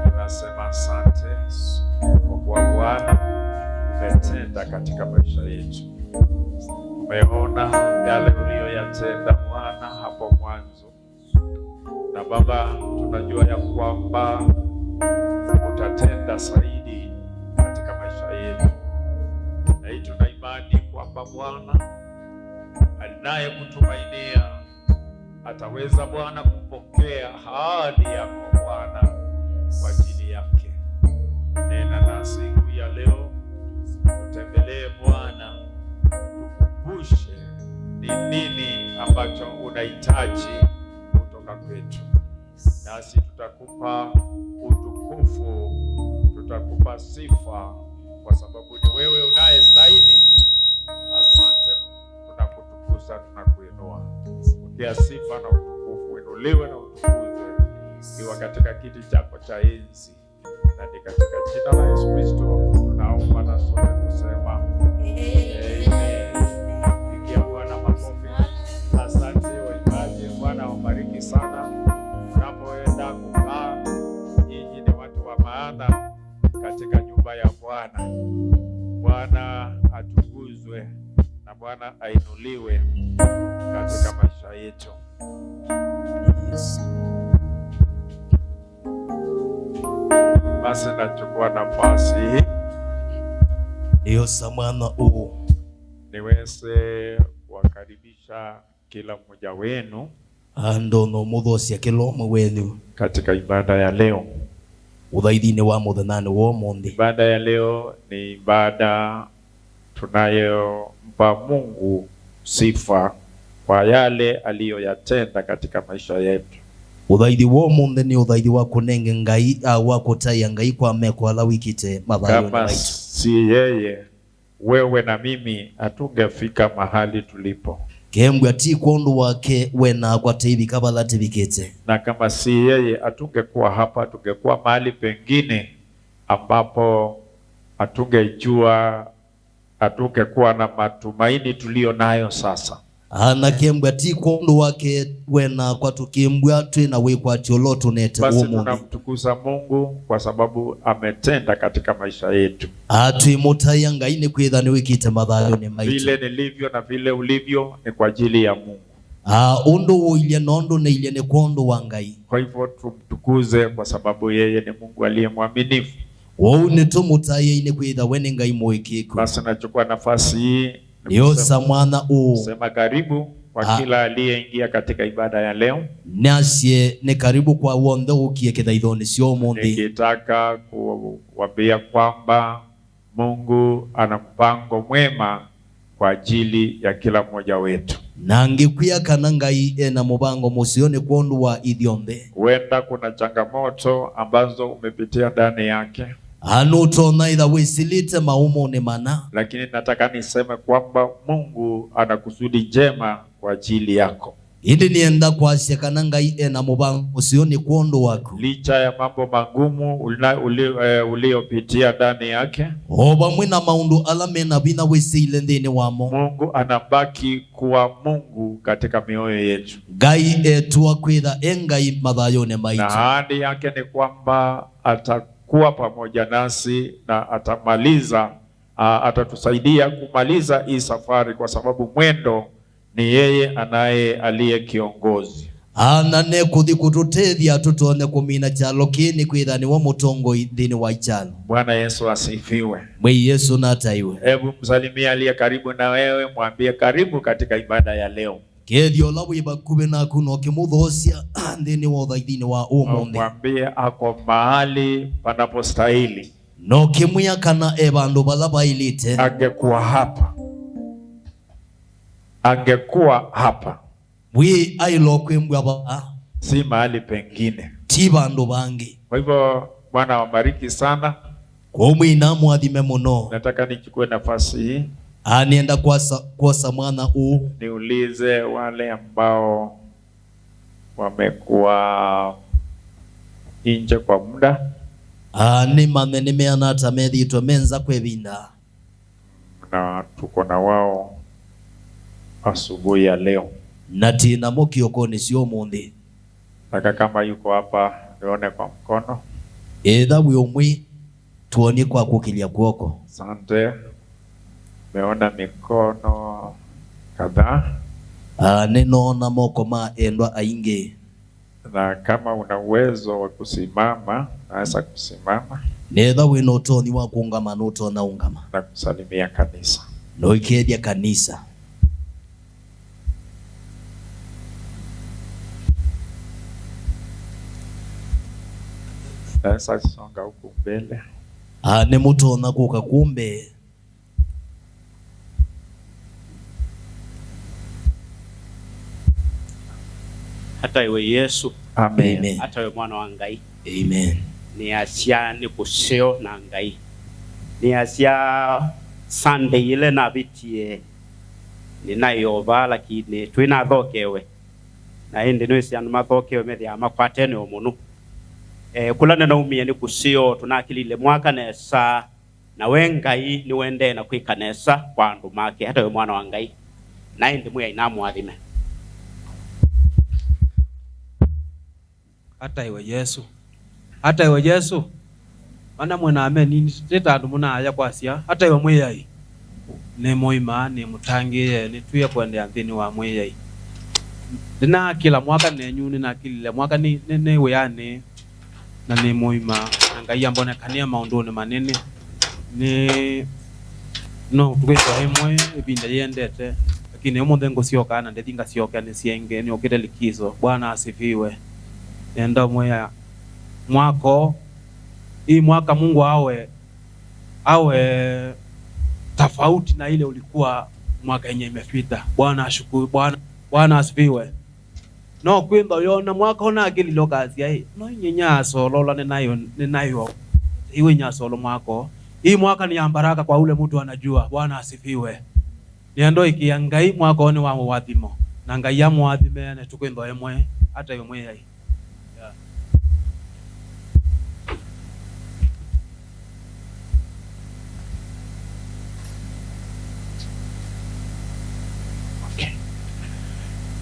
Tunasema asante kwa kuwa Bwana umetenda katika maisha yetu. Umeona yale uliyoyatenda Bwana hapo mwanzo, na Baba, tunajua ya kwamba utatenda zaidi katika maisha yetu, na hii tuna imani kwamba Bwana anayekutumainia ataweza Bwana kupokea ahadi yako Bwana kwa ajili yake. Nena na siku ya leo, utembelee Bwana, tukumbushe ni nini ambacho unahitaji kutoka kwetu, nasi tutakupa utukufu, tutakupa sifa, kwa sababu ni wewe unayestahili. Asante, tunakutukuza, tunakuinua. Pokea sifa na utukufu, inuliwe na utukuzwe ikiwa katika kiti chako cha enzi, na ni katika jina la Yesu Kristo tunaomba na sote kusema amen. Pigia Bwana makofi. Asante waimbaji, Bwana wabariki sana. Unapoenda kukaa, nyinyi ni watu wa maana katika nyumba ya Bwana. Bwana atukuzwe na Bwana ainuliwe katika maisha yetu. Basi nachukua nafasi hii iyo samana huu niweze kuwakaribisha kila mmoja wenu andono mudhosia kilomo wenu katika ibada ya leo. Uthaithini wa muthanani wa umuthi. Ibada ya leo ni ibada tunayompa Mungu sifa kwa yale aliyoyatenda katika maisha yetu. Uthaithi wa umuthi ni uthaithi wa kunenge Ngai wa kutaya Ngai kwa meko ala wikite mathayoni kama maitu. Si yeye, wewe na mimi hatungefika mahali tulipo. Kembwa ti kondo wake wena kwa teibi kabala tibikete. Na kama si yeye hatungekuwa hapa, tungekuwa mahali pengine ambapo hatungejua, hatungekuwa na matumaini tulio nayo sasa. Ana kembwa ti kondo wake wena kwa tukembwa twina we kwa tioloto nete basi umuthi. Tunamtukuza Mungu kwa sababu ametenda katika maisha yetu. Atwimutaya Ngai ni kwithani wikite mathayoni maitu. Vile nilivyo na vile ulivyo ni kwa ajili ya Mungu. Undu uilie nondo na ilie ni kondo wa Ngai. Kwa hivyo tumtukuze kwa sababu yeye ni Mungu aliye mwaminifu. Wau ni tumutaye ni kwitha weni Ngai moikiku. Basi nachukua nafasi hii niyo samwana sema karibu kwa kila aliyeingia katika ibada ya leo. Nasye ni karibu kwa wonde ukie kithaithoni cio umuthi. Nikitaka kuwaambia kwamba Mungu ana mpango mwema kwa ajili ya kila mmoja wetu. Na ngikuya kana Ngai ena mubango musio ni kondu wa ithiombe. Huenda kuna changamoto ambazo umepitia ndani yake. Tona idha wisilite maumo ni mana. Lakini nataka niseme kwamba Mungu ana kusudi njema kwa ajili yako. Hindi nienda kwa kana Ngai ena mubango musio ni kondu wako. Licha ya mambo magumu uliopitia ndani yake, oba mwina maundu alamena bina wisile ndini wamo. Mungu anabaki kuwa Mungu katika mioyo yetu. Ngai etua kwitha engai mathayoni maitu. Na ahadi yake ni kwamba atakuwa pamoja nasi na atatusaidia kumaliza hii safari, kwa sababu mwendo ni yeye aliye kiongozi. Anane kuthi kututethia tutone kumina chalo kini kwithani wa mutongo thini wa ichalo. Bwana Yesu asifiwe. Mwe Yesu na taiwe. Hebu msalimia aliye karibu na wewe, mwambie karibu katika ibada ya leo. Kedio labu ibakube na kuno kimudhosia thini wa uthaithini wa umuthi. Mwambie ako mahali panapostahili. No kimuya kana ebandu balaba ilite. Angekuwa hapa. Wi ailo kwembwa ba. Si mahali pengine. Ti bandu bangi. Kwa hivyo Bwana wabariki sana. Kwa mwina mwathime muno. Nataka nichukue nafasi hii. Anienda kwa samana niulize wale ambao wamekuwa nje kwa muda. Ni mame nimeana tamethitwe menza kwebinda. Na tuko na wao asubuhi ya leo. Natina mukio koni sio mundi. Nataka kama yuko hapa nione kwa mkono. Edha buyomwi tuoni kwa kukilia kuoko. Asante. Meona mikono kadhaa. Neno na moko ma endwa ainge. Na kama una uwezo wa kusimama, naweza kusimama. Nedha wino toni wa kuungama nuto na ungama. Na kusalimia kanisa. Noikedia kanisa. Naweza songa huku mbele. Ne muto na kuka kumbe. Hata iwe Yesu. Amen. Amen. Hata iwe mwana wa Ngai. Amen. Ni asia ni kuseo na Ngai. Ni asia Sunday ile na bitie. Ni nayo bala kine twina thokewe. Na indi no sia numa thokewe methi amakwate ne omunu. Kulana na umie ni kuseo tunakilile mwaka nesa na we Ngai ni wende na kwikanesa kwa andu make hata iwe mwana wa Ngai. Na indi muya inamwathime. Hata iwe Yesu. Hata iwe Yesu. Mana mwena ameni teta andu muna aya kwasia. Hata iwe mwiyai. Ni moima ni mutangie ni tuye kwende anthini wa mwiyai. Dina kila mwaka nenyuni na kila mwaka ni weyane na ni moima Ngai ambone kania maunduni manene ni no tugeso hemwe ebinda yendete lakini umonde ngosioka na ndethinga sioka ni sienge ni okite likizo. Bwana asifiwe. Enda moya mwako hii mwaka Mungu awe tofauti na ile ulikuwa mwaka yenye imepita. Bwana ashukuru. Bwana asifiwe. No kwenda yona mwaka ona akili lokazi ai no nyenya solo ninayo iwe nya solo mwako hii mwaka ni ya baraka kwa ule mtu anajua. Bwana asifiwe. Niando ikiangai mwaka one wa wathimo na Ngai ya mwathime ne tukwenda emwe hata yomwe ai.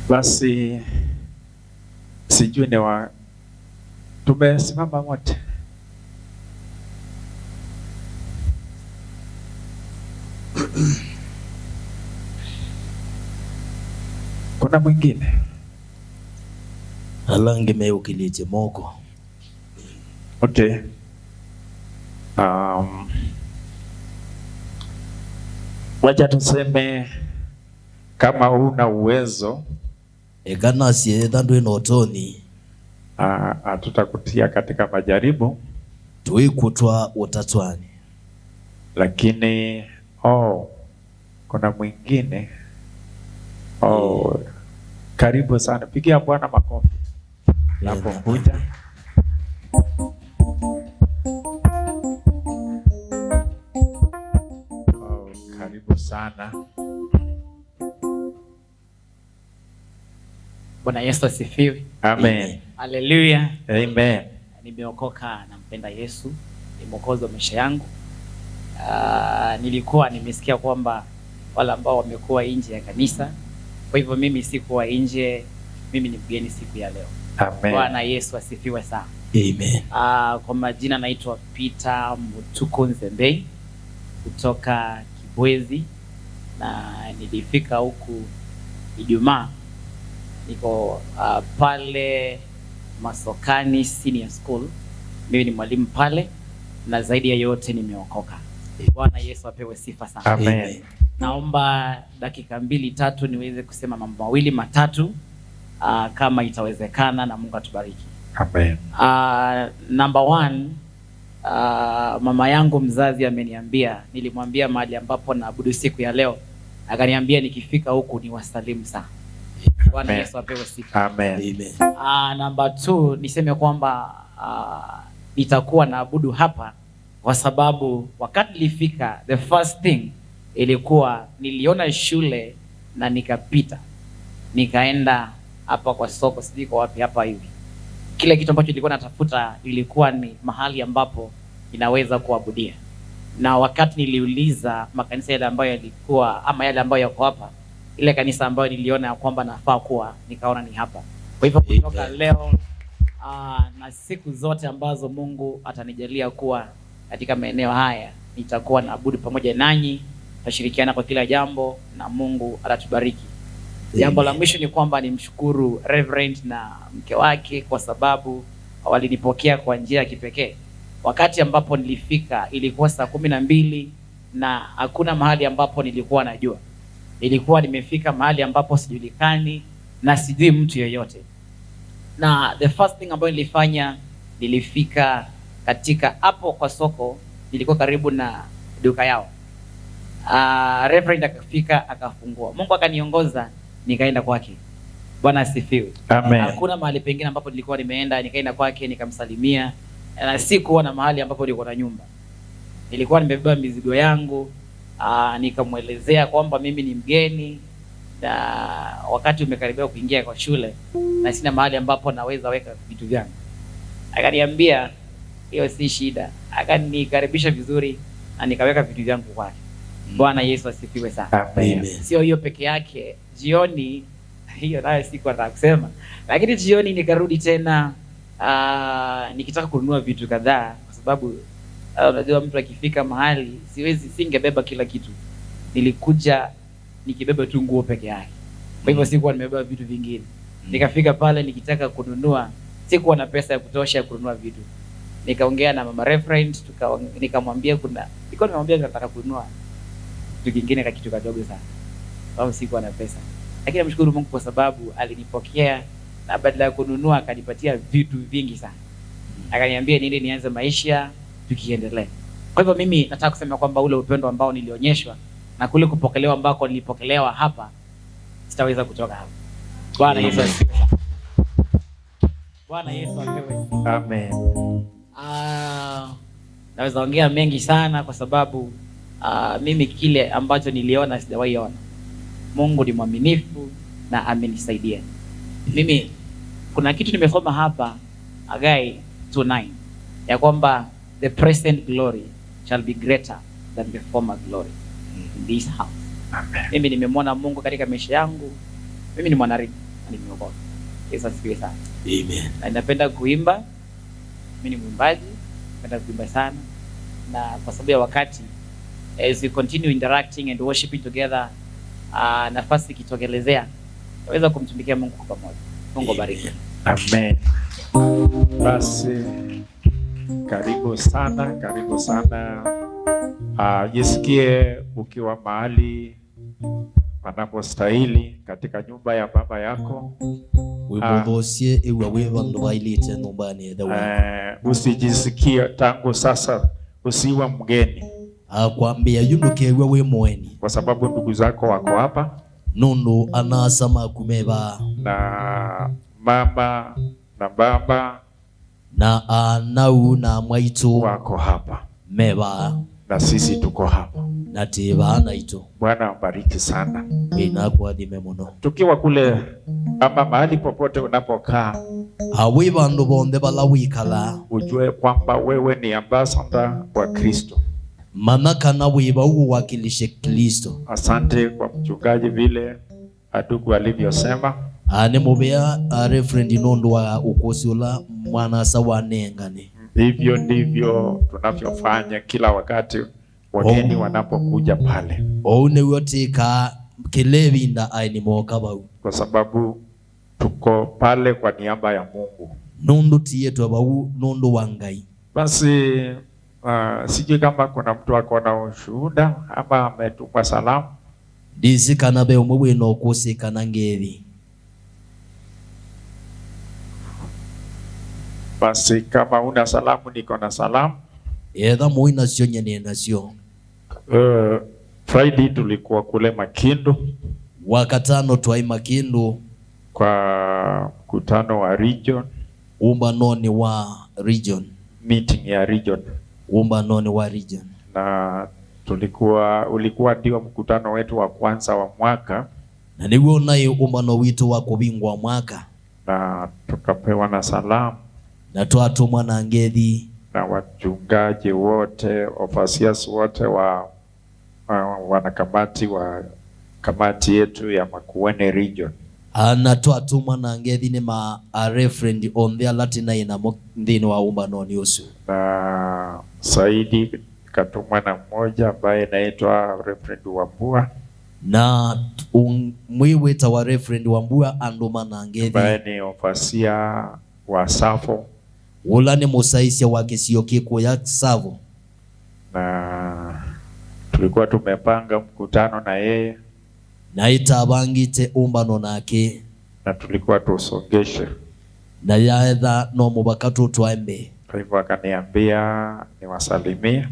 Basi sijui ni tumesimama wote. Kuna mwingine? Alange meukilije moko. Okay. Wacha tuseme kama una uwezo egana sie dandu inotoni hatutakutia katika majaribu tuikutwa utatwani. Lakini kuna mwingine karibu sana. Pigia Bwana makofi. Napokuja karibu sana. Bwana Yesu asifiwe. Amen. Haleluya. Amen. Nimeokoka, nampenda Yesu, ni mwokozi wa maisha yangu. Nilikuwa nimesikia kwamba wale ambao wamekuwa nje ya kanisa, kwa hivyo mimi sikuwa nje, mimi ni mgeni siku ya leo. Amen. Bwana Yesu asifiwe sana. Amen. Kwa majina naitwa Peter Mutuku Nzembei kutoka Kibwezi, na nilifika huku Ijumaa. Niko pale Masokani Senior School. Mimi ni mwalimu pale, na zaidi ya yote nimeokoka. Bwana Yesu apewe sifa sana. Amen. Naomba dakika 2-3 niweze kusema mambo mawili matatu kama itawezekana, na Mungu atubariki. Amen. Number 1, mama yangu mzazi ameniambia, nilimwambia mahali ambapo naabudu siku ya leo, akaniambia nikifika huku ni wasalimu sana. Bwana Yesu apewe sifa. Amen. Number 2, niseme kwamba nitakuwa naabudu hapa kwa sababu wakati nilifika, the first thing ilikuwa niliona shule na nikapita. Nikaenda hapa kwa soko, sijui kwa wapi hapa hivi. Kile kitu ambacho nilikuwa natafuta ilikuwa ni mahali ambapo inaweza kuabudia. Na wakati niliuliza makanisa yale ambayo yalikuwa ama yale ambayo yako hapa, ile kanisa ambayo niliona kwamba nafaa kuwa, nikaona ni hapa. Kwa hivyo kutoka leo na siku zote ambazo Mungu atanijalia kuwa katika maeneo haya, nitakuwa naabudu pamoja nanyi, tutashirikiana kwa kila jambo na Mungu atatubariki. Jambo la mwisho ni kwamba nimshukuru Reverend na mke wake kwa sababu walinipokea kwa njia ya kipekee. Wakati ambapo nilifika ilikuwa saa 12 na hakuna mahali ambapo nilikuwa najua. Nilikuwa nimefika mahali ambapo sijulikani na sijui mtu yeyote. Na the first thing ambayo nilifanya, nilifika katika hapo kwa soko, nilikuwa karibu na duka yao. Reverend akafika akafungua. Mungu akaniongoza nikaenda kwake. Bwana asifiwe. Amen. Hakuna mahali pengine ambapo nilikuwa nimeenda, nikaenda kwake nikamsalimia. Na sikuwa na mahali ambapo nilikuwa na nyumba. Nilikuwa nimebeba mizigo yangu, nikamwelezea kwamba mimi ni mgeni na wakati umekaribia kuingia kwa shule na sina mahali ambapo naweza weka vitu vyangu. Akaniambia hiyo si shida. Akanikaribisha vizuri na nikaweka vitu vyangu kwake. Bwana Yesu asifiwe sana. Amen. Sio hiyo peke yake, jioni hiyo nayo sikuwa nataka kusema, lakini jioni nikarudi tena nikitaka kununua vitu kadhaa kwa sababu unajua mtu akifika mahali singebeba kila kitu. Nilikuja nikibeba tu nguo peke yake. Kwa hivyo sikuwa nimebeba vitu vingine. Nikafika pale nikitaka kununua, sikuwa na pesa ya kutosha kununua vitu. Nikaongea na mama Reverend, nikamwambia nilikuwa nimemwambia nataka kununua kitu kingine ka kitu kadogo sana. Sababu sikuwa na pesa. Lakini namshukuru Mungu kwa sababu alinipokea na badala ya kununua akanipatia vitu vingi sana. Akaniambia niende nianze maisha tukiendelea. Kwa hivyo mimi nataka kusema kwamba ule upendo ambao nilionyeshwa na kule kupokelewa ambako nilipokelewa hapa, sitaweza kutoka hapa. Bwana Yesu asifiwe. Bwana Yesu asifiwe. Amen. Naweza ongea mengi sana kwa sababu mimi kile ambacho niliona sijawahi ona. Mungu ni mwaminifu na amenisaidia. Mimi kuna kitu nimesoma hapa Hagai 2:9 ya kwamba the present glory shall be greater than the former glory in this house. Amen. Mimi nimemwona Mungu katika maisha yangu. Mimi ni mwanarika na nimeokoka. Yesu asifiwe sana. Amen. Na ninapenda kuimba. Mimi ni mwimbaji, napenda kuimba sana. Na kwa sababu ya wakati, as we continue interacting and worshiping together, nafasi ikitokelezea naweza kumtumikia Mungu kwa pamoja. Mungu abariki. Amen. Basi karibu sana, karibu sana. Jisikie ukiwa mahali panapostahili katika nyumba ya baba yako. Wibodosie ewa wevandu wailite nyumbani edawa. Usijisikie tangu sasa usiwa mgeni. Akwambia yunuke wewe mweni. Kwa sababu ndugu zako wako hapa. Nundu anasama kumeba. Na mama na baba na anau na mwaitu wako hapa. Meba. Na sisi tuko hapa. Na teba na ito. Bwana abariki sana. Wina kwa dimemono. Tukiwa kule ama mahali popote unapokaa, awiba ndo bonde bala wikala, ujue kwamba wewe ni ambassador wa Kristo. Manaka na wiba uwakilishe Kristo. Asante kwa mchungaji vile adugu alivyosema. Ane mubea Reverend Nondo wa ukosi ula mwana sawa nengane. Hivyo ndivyo tunavyofanya kila wakati wageni wanapokuja pale. Oune wote ka kelebinda aini mwakabau. Kwa sababu tuko pale kwa niaba ya Mungu. Nondo tiyetu abau nondo wangai. Basi sijui kama kuna mtu akona ushuhuda ama ametumwa salamu. Disi kanabe umwe no kose kanangevi. Basi kama una salamu niko na salamu. Edha muina sio nyene nasio. Friday tulikuwa kule Makindu. Wakatano tuai Makindu kwa mkutano wa region. Umba noni wa region. Meeting ya region. Umba noni wa region. Na ulikuwa ndio mkutano wetu wa kwanza wa mwaka. Na niwo nayo umba no wito wa kubingwa mwaka. Na tukapewa na salamu. Na tuatumwa na ngedhi. Na wachungaji wote, officials wote wa wanakamati wa kamati yetu ya Makueni region. anatoa tuma na ngethi ni ma a referend on the latina ina ndini wa umba no news na Saidi katumwa na mmoja ambaye anaitwa Reverend Wambua na mwiweta wa Reverend Wambua anduma na ngethi ambaye ni ofasia wa Savo ula ni musaisia wa kisio kiko ya Savo, na tulikuwa tumepanga mkutano na yeye na itabangite umbano nake na tulikuwa tusongeshe na yaedha no mubakatu twambe. Kwa hivyo akaniambia niwasalimie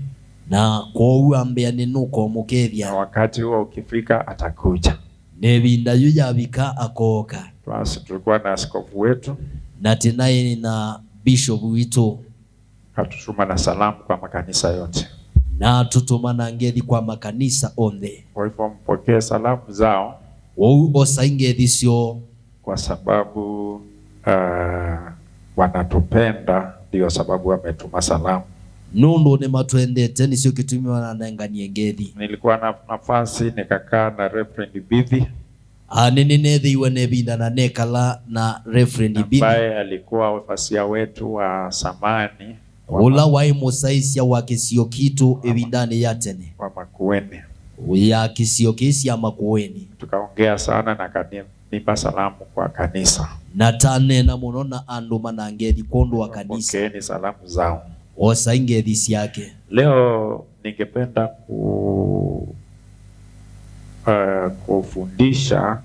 na kwa uambia ni nuko mukethia na wakati huo ukifika atakuja. Nebinda yuja bika akoka. Basi tulikuwa na askofu wetu na tinaye na bishop wito katutuma na salamu kwa makanisa yote na tutuma na ngethi kwa makanisa onde. Kwa hivyo mpokee salamu zao wou osaingethi sio kwa sababu wanatupenda, ndio sababu wametuma salamu. Nundu ni matwendete ni sio kitumiwa na nenganie ngethi. Nilikuwa na nafasi nikakaa na Reverend Bithi nini nethi iwe nebinda na nekala na Reverend Bithi ambaye alikuwa wafasia wetu wa samani ula wai musaisia wa kisio kitu ebindani yatene wa Makueni ya kisio kisi ya Makueni. Tukaongea sana na kanipa salamu kwa kanisa na tane na munona anduma na ngethi kondo wa kanisa. Pokeeni salamu zao. Osa ingethi siake. Leo ningependa kufundisha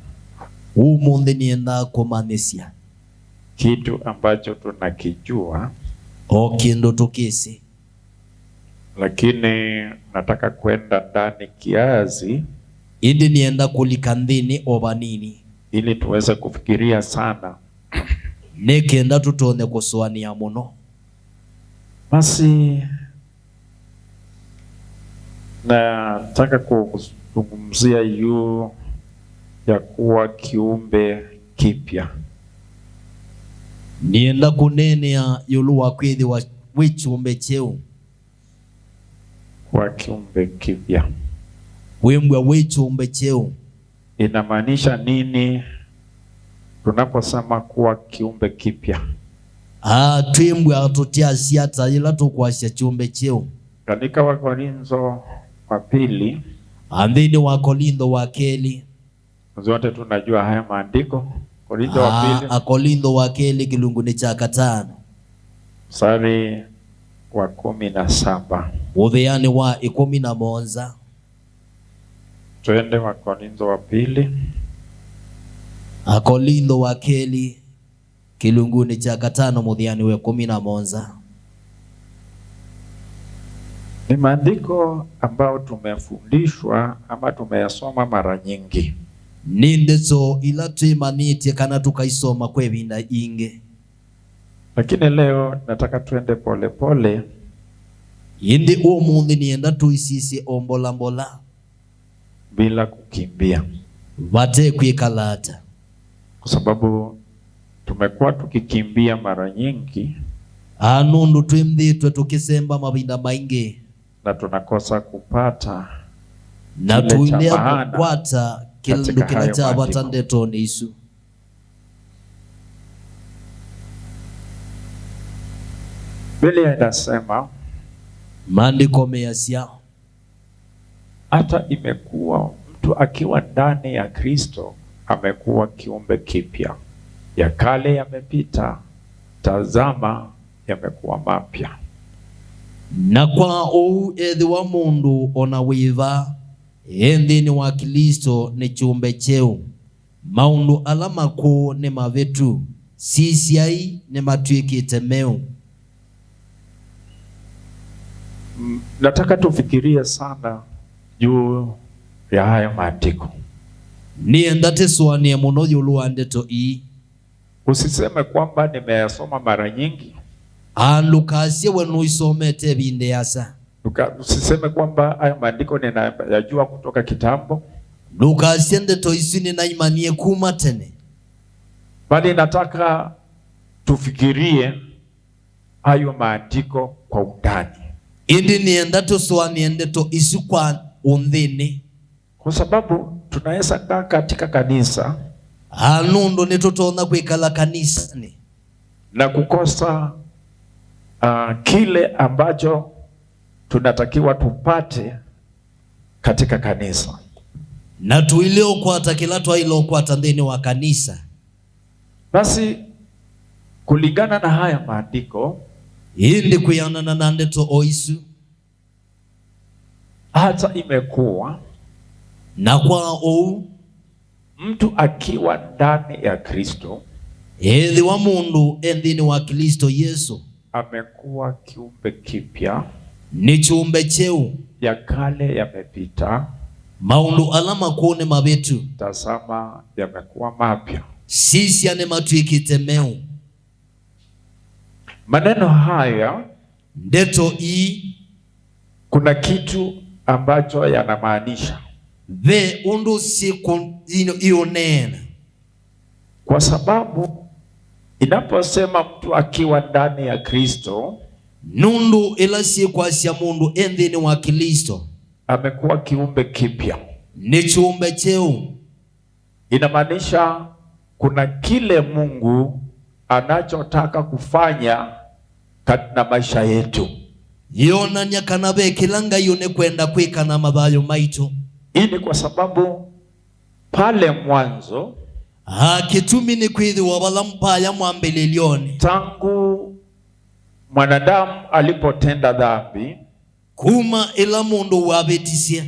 umundi nienda kumanesia kitu ambacho tunakijua o kindu tukisi, lakini nataka kwenda ndani kiazi indi nienda kulikandhini obanini ili tuweze kufikiria sana nekenda tutone kusuania muno. Basi nataka kuzungumzia juu ya kuwa kiumbe kipya. Nienda kunenea yulu wa kwithi wa wichumbe cheu kwa kiumbe kipya. Wembwa wichumbe cheu Inamaanisha nini tunaposema kuwa kiumbe kipya? Twembwa tutia siata ila tukwasha chumbe cheu. Katika Wakorintho wa pili andini wa Korintho wa keli zote tunajua haya maandiko. Korintho wa pili Korintho wa keli kilunguni cha 5 mstari wa 17 udhiani wa 11. Twende Wakorintho wa pili Korintho wa keli kilunguni cha 5 mudhiani wa 11. Ni maandiko ambao tumefundishwa ama tumeyasoma mara nyingi. Nindezo ila tuimanite kana tukaisoma kwebinda inge. Lakini leo nataka tuende pole pole. Indi umundi nienda tuisisi ombola mbola Bila kukimbia. Vate kwikalata. Kwa sababu tumekuwa tukikimbia mara nyingi. Nundu twimdhitwe tukisemba mabinda maingi. Na tunakosa kupata na tuilea kukwata kilindu kila cha watandeto ni Isu. Biblia inasema maandiko meyasia hata imekuwa mtu akiwa ndani ya Kristo amekuwa kiumbe kipya, ya kale yamepita, tazama yamekuwa mapya. Na kwa ou ethi wa mundu ona wiva endhini wa Kristo ni chumbe cheu, maundu alama ku ni mavetu, sisiai ni matwikite meu. Nataka tufikirie sana juu ya haya maandiko. Nienda teswanie muno yulu wa ndeto ii. Usiseme kwamba nimeyasoma mara nyingi. Lukasie wenu isomete binde yasa. Usiseme kwamba haya maandiko ninayajua kutoka kitambo. Lukasie ndeto isi ninaimanie kumatene. Bali nataka tufikirie hayo maandiko kwa undani. Indi nienda teswanie ndeto isi kwa undhini. Kwa sababu tunaweza kaa katika kanisa Nundu nitutona kwikala kanisani na kukosa kile ambacho tunatakiwa tupate katika kanisa. Na tuileo kwata kila twailo kwata ndani wa kanisa. Basi kulingana na haya maandiko, indi kuyanana na ndeto oisu, hata imekuwa na kwa ou mtu akiwa ndani ya Kristo, ethi wa mundu endini wa Kristo Yesu, amekuwa kiumbe kipya, ni kiumbe cheu, ya kale yamepita, maundu alama kuone mabetu, tazama yamekuwa mapya. sisi ane matwikite meu. Maneno haya, Ndeto hii kuna kitu ambacho yanamaanisha, ve undu siku iyo nena, kwa sababu inaposema mtu akiwa ndani ya Kristo, nundu ila siku asya mundu endini wa Kristo, amekuwa kiumbe kipya, ni kiumbe cheu. inamaanisha kuna kile Mungu anachotaka kufanya katika maisha yetu. Yona nyakana be kilanga yone kwenda kwika na mabayo maitu. Hii ni kwa sababu pale mwanzo, Kitumi ni kwithi wabala mpaya mwambelelioni, tangu mwanadamu alipotenda dhambi, kuma ila mundu wabetisia,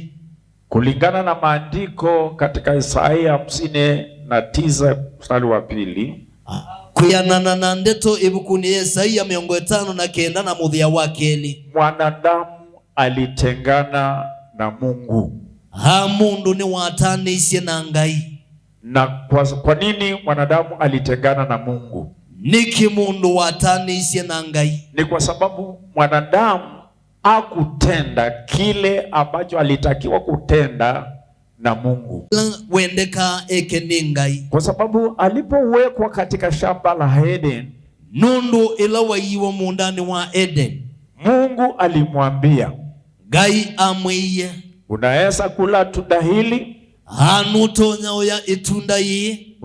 kulingana na maandiko katika Isaia 59 mstari wa 2, kuyanana na ndeto ibukuni Isaia 59 na muthia wakeli, mwanadamu alitengana na Mungu. mundu ni watanisye na Ngai. Na kwa nini mwanadamu alitengana na Mungu? Niki mundu watanisye na Ngai? Ni kwa sababu mwanadamu hakutenda kile ambacho alitakiwa kutenda na Mungu. Wendeka eke ni Ngai, Kwa sababu alipowekwa katika shamba la Eden, nundu ila waiwa mundani wa Eden, Mungu alimwambia, Ngai amwiye, unaweza kula tunda hili, hanutonya oya itunda yi,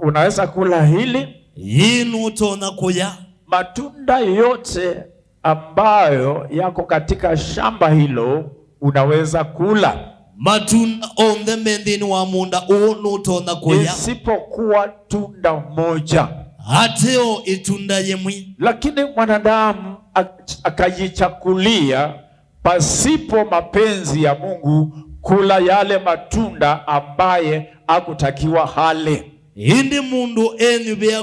unaweza kula hili, yinutonya kuya. matunda yote ambayo yako katika shamba hilo unaweza kula, Matunda onthe mendini wa munda unutonya kuya, isipokuwa tunda moja. hateo itunda yemwi. Lakini mwanadamu akajichakulia pasipo mapenzi ya Mungu kula yale matunda ambaye hakutakiwa hale. Hindi mundu enyubea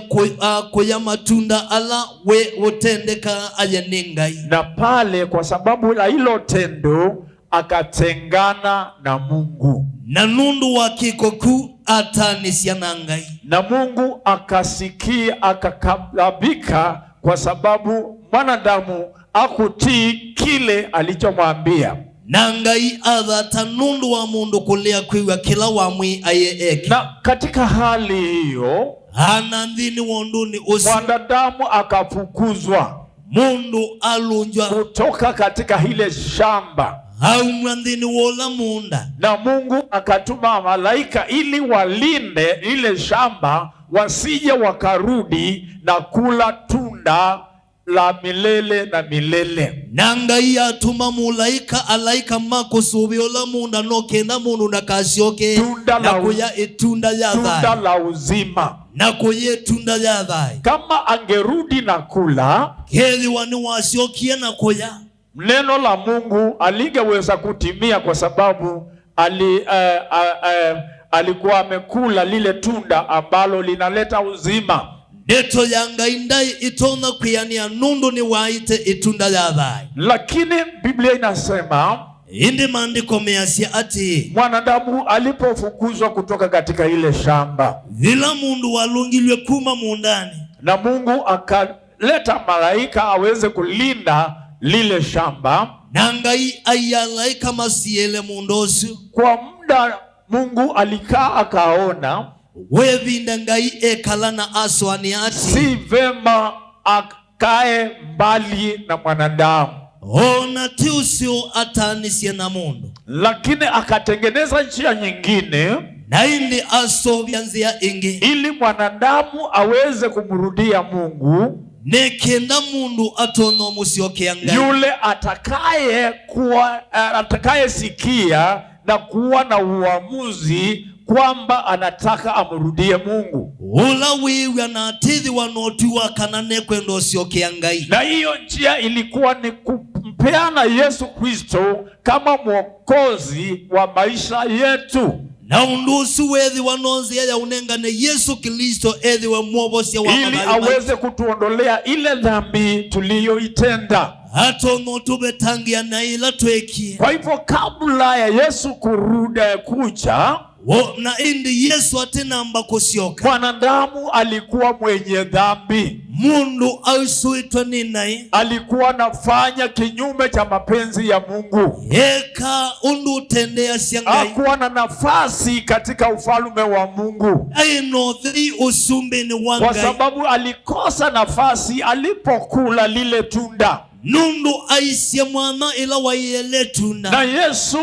kuya matunda ala we utendeka aya Ngai. Na pale kwa sababu la hilo tendo akatengana na Mungu, Na nundu wakikoku atanisya na Ngai. na Mungu akasikia, akakabika kwa sababu mwanadamu akutii kile alichomwambia. Na Ngai athata nundu wa mundu kulia kwiwa kila wamwi aye eki. Na katika hali hiyo Hanandhini wonduni usi mwanadamu akafukuzwa mundu alunjwa kutoka katika ile shamba, au mwandhini wola munda. na Mungu akatuma malaika ili walinde ile shamba, wasije wakarudi na kula tunda la milele na milele. Na Ngai atuma mulaika alaika makusubi ola munda nokenda mundu nakasyoke Tunda na la kuya itunda ya Tunda thai. la uzima. Na kuya itunda ya thai. Kama angerudi na kula, Kethi wani wasyokie na kuya, neno la Mungu alingeweza kutimia, kwa sababu alikuwa amekula lile tunda ambalo linaleta uzima. ndeto ya Ngai ndai itona kuyania nundu ni waite itunda ya thai. Lakini Biblia inasema Indi maandiko measia ati mwanadamu alipofukuzwa kutoka katika ile shamba, vila mundu walungilwe kuma mundani, na Mungu akaleta malaika aweze kulinda lile shamba. na Ngai ayalaika masiele mundosu. Kwa muda Mungu alikaa akaona Wevinda Ngai ekala na aswani ati si vema akae mbali na mwanadamu, ona tiusio atanisye na mundu, lakini akatengeneza njia nyingine na indi asovya nzia ingi ili mwanadamu aweze kumrudia Mungu, nekenda mundu atono musiokea Ngai, yule atakaye sikia na kuwa na uamuzi kwamba anataka amrudie Mungu. ula wiwa na atithi wanotiwa kanane kwendo usiokea Ngai. Na hiyo njia ilikuwa ni kumpeana Yesu Kristo kama mwokozi wa maisha yetu, na undusu wethi wanonzi ya unengane Yesu Kristo ethi wa mwobosi wa ili aweze kutuondolea ile dhambi tuliyoitenda. atono tubetangia na ila twekie. Kwa hivyo kabla ya Yesu kuja, na indi Yesu atenamba kusioka, mwanadamu alikuwa mwenye dhambi. Mundu ausuitwa ninai, alikuwa anafanya kinyume cha mapenzi ya Mungu. Eka undu tendea siangai, hakuwa na nafasi katika ufalme wa Mungu. Aino thri usumbe ni wangai, kwa sababu alikosa nafasi alipokula lile tunda. Nundu aisye mwana ila wayele tunda. Na Yesu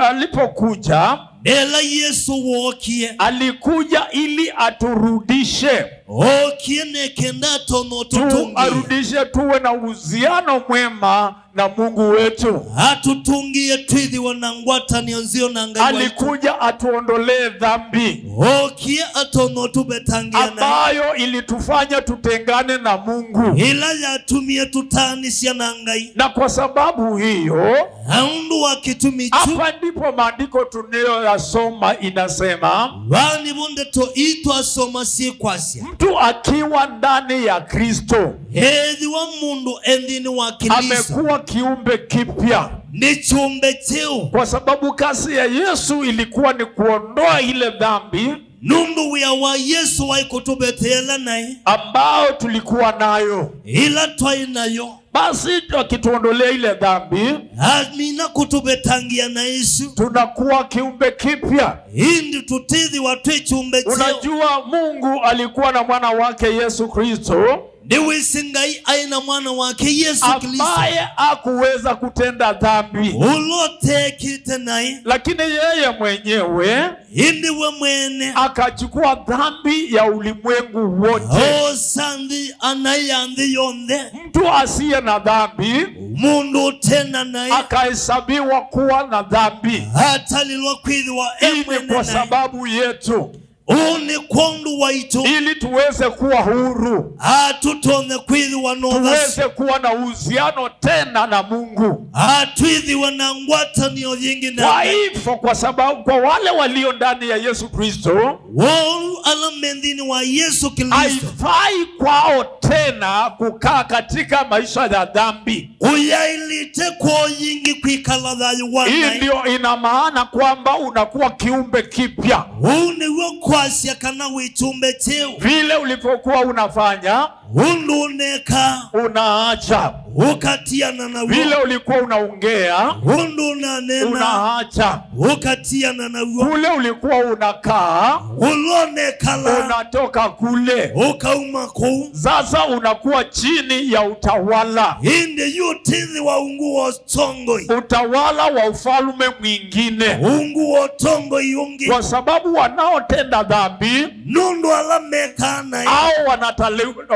alipokuja, Bela Yesu wokie, alikuja ili aturudishe. Okie nekenda tono tutungi, arudishe tuwe na uhusiano mwema na Mungu wetu. Atutungie twithi wanangwata nionzio na Ngai. Alikuja atuondolee dhambi. Okie atono tubetangia na ambayo ilitufanya tutengane na Mungu. Ila ya tumie tutanisia na Ngai. Na kwa sababu hiyo, haundu wakitumichu, hapa ndipo maandiko tunayoyasoma inasema, wani bunde to ito asoma si kwasia, mtu akiwa ndani ya Kristo, hedhi wa mundu endini wa Kristo, amekuwa kiumbe kipya. Ni chumbe cheo. Kwa sababu kazi ya Yesu ilikuwa ni kuondoa ile dhambi nundu wia wa Yesu waikutubetela nae, ambao tulikuwa nayo. Ila twai nayo, basi akituondolea ile dhambi, amina kutubetangia na Yesu, tunakuwa kiumbe kipya. Indi tutithi watwe chumbe cheo. Unajua Mungu alikuwa na mwana wake Yesu Kristo, Ndiwisi Ngai aina mwana wake Yesu Kristo, ambaye hakuweza kutenda dhambi. Ulote kite nae, lakini yeye mwenyewe indiwe mwene akachukua dhambi ya ulimwengu wote. Sandi anayandhi yonde, mtu asiye na dhambi mundu tena nae akahesabiwa kuwa na dhambi. Hatalilwa kwithiwa Ili kwa sababu yetu, uni kondu waitu, ili tuweze kuwa huru, atutone kwithiwa tuweze kuwa na uhusiano tena na Mungu. Atwithiwa na ngwata niyo yingi na. Kwa hivyo, kwa sababu kwa wale walio ndani ya Yesu Kristo, wolu alamendini wa Yesu Kristo, haifai kwao tena kukaa katika maisha ya dhambi. Uyailite kwa yingi kwikala dhayu wana. Hii ndio ina maana kwamba unakuwa kiumbe kipya. Uniwe kwasia kana wichumbe cheo. Vile ulipokuwa unafanya, unduneka unaacha. Ukatiana na vile ulikuwa unaongea, undunanena unaacha. Ukatiana na kule ulikuwa unakaa, ulonekala unatoka kule. Ukaumako. Sasa unakuwa chini ya utawala. Inde yutithi wa ungu wa tongo, utawala wa ufalme mwingine. Ungu wa tongo yungi. Kwa sababu wanaotenda dhambi nundu alamekana au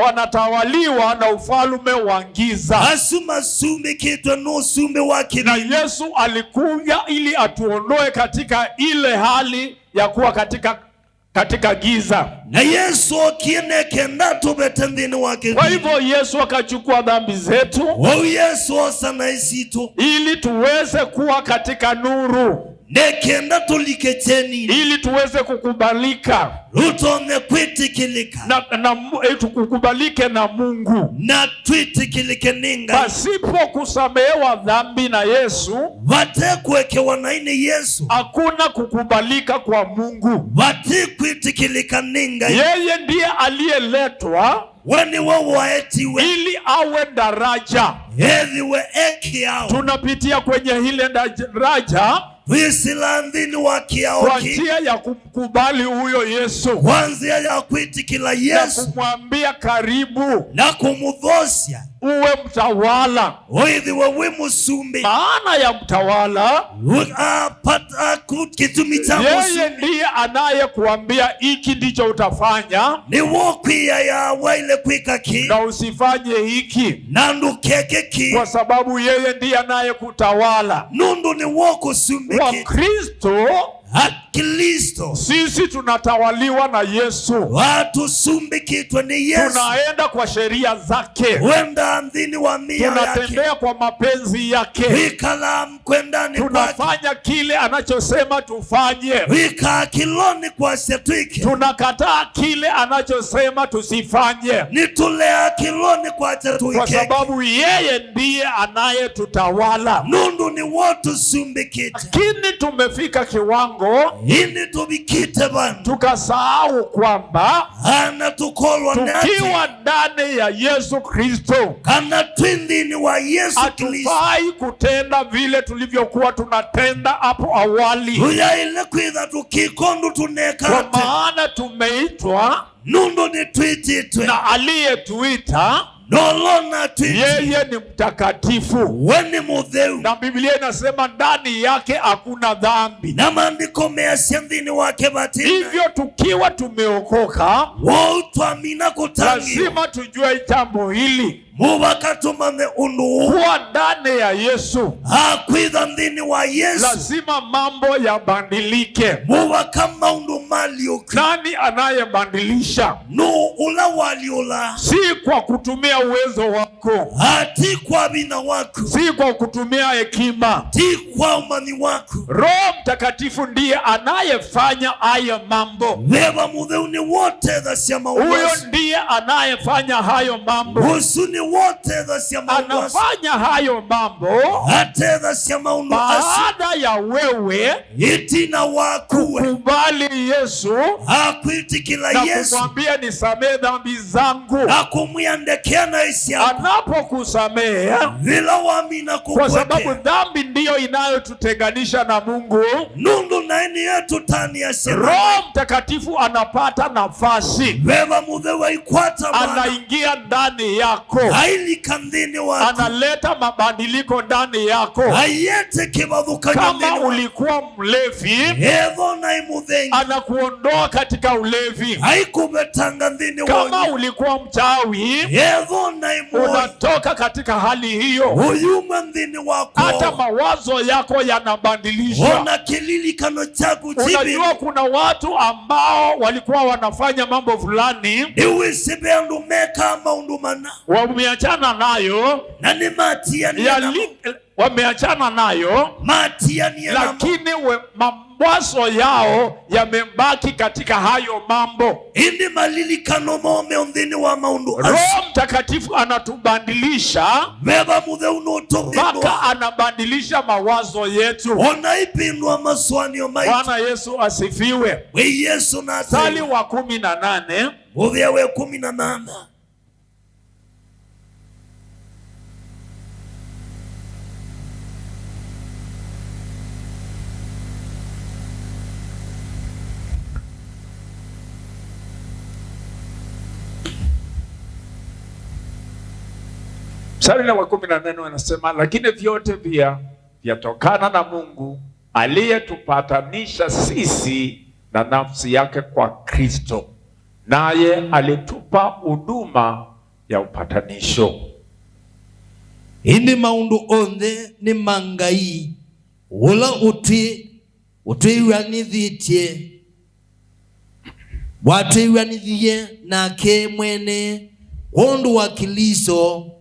wanatawaliwa na ufalme wa giza. Asuma sumbe kitwa no sumbe wake. Na Yesu alikuja ili atuondoe katika ile hali ya kuwa katika giza. Na Yesu kiene kenda tubetendini wake. Kwa hivyo Yesu akachukua dhambi zetu. Yesu sana isito, ili tuweze kuwa katika nuru. Nekenda tuliketeni, ili tuweze kukubalika. Utone kwitikilika. Tukukubalike na Mungu. Na twitikilike ninga. Pasipo kusamehewa dhambi na Yesu, wate kuekewa na ini Yesu, hakuna kukubalika kwa Mungu. Wate kwitikilika ninga. Yeye ndiye aliyeletwa wani wawaetiwe, ili awe daraja. tunapitia kwenye ile daraja kwa njia ya kumkubali huyo Yesu, na kumwambia karibu, na kumudhosya uwe mtawala. Maana ya mtawala, yeye ndiye anayekuambia hiki ndicho utafanya na usifanye hiki, kwa sababu yeye ndiye anayekutawala. Wakristo sisi tunatawaliwa na Yesu. Tunaenda kwa sheria zake, tunatembea kwa mapenzi yake, tunafanya kile anachosema tufanye, tunakataa kile anachosema tusifanye, kwa sababu yeye ndiye anayetutawala. Lakini tumefika kiwango tukasahau kwamba tukiwa ndani ya Yesu Kristo hatufai kutenda vile tulivyokuwa tunatenda hapo awali, kwa maana tumeitwa na aliyetuita yeye ni mtakatifu, na Biblia inasema ndani yake hakuna dhambi. Hivyo tukiwa tumeokoka, lazima tujue jambo hili, kuwa ndani ya Yesu lazima mambo yabadilike. Nani anayebadilisha? Si kwa kutumia uwezo wako, si kwa kutumia hekima. Roho Mtakatifu ndiye anayefanya haya mambo. Huyo ndiye anayefanya hayo mambo. Anafanya hayo mambo baada ya wewe kukubali Yesu na kumwambia nisamehe dhambi zangu. Anapokusamehe, kwa sababu dhambi ndiyo inayotutenganisha na Mungu, Roho Mtakatifu anapata nafasi, anaingia ndani yako, analeta mabadiliko ndani yako. Kama ulikuwa mlevi, anakuondoa katika ulevi. Kama ulikuwa mchawi, unatoka katika hali hiyo. Hata mawazo yako yanabadilishwa. Unajua kuna watu ambao walikuwa wanafanya mambo fulani, wameachana nayo, wameachana nayo, lakini mawazo yao yamebaki katika hayo mambo. Roho Mtakatifu anatubadilisha mpaka anabadilisha mawazo yetu. Bwana Yesu asifiwe. Mstari wa 18. Mstari wa 18 anasema, lakini vyote vyatokana na Mungu aliyetupatanisha sisi na nafsi yake kwa Kristo, naye alitupa huduma ya upatanisho. Indi maundu onthe ni mangai ula utwiwanithitie watwiwanithie nake mwene undu wa Kristo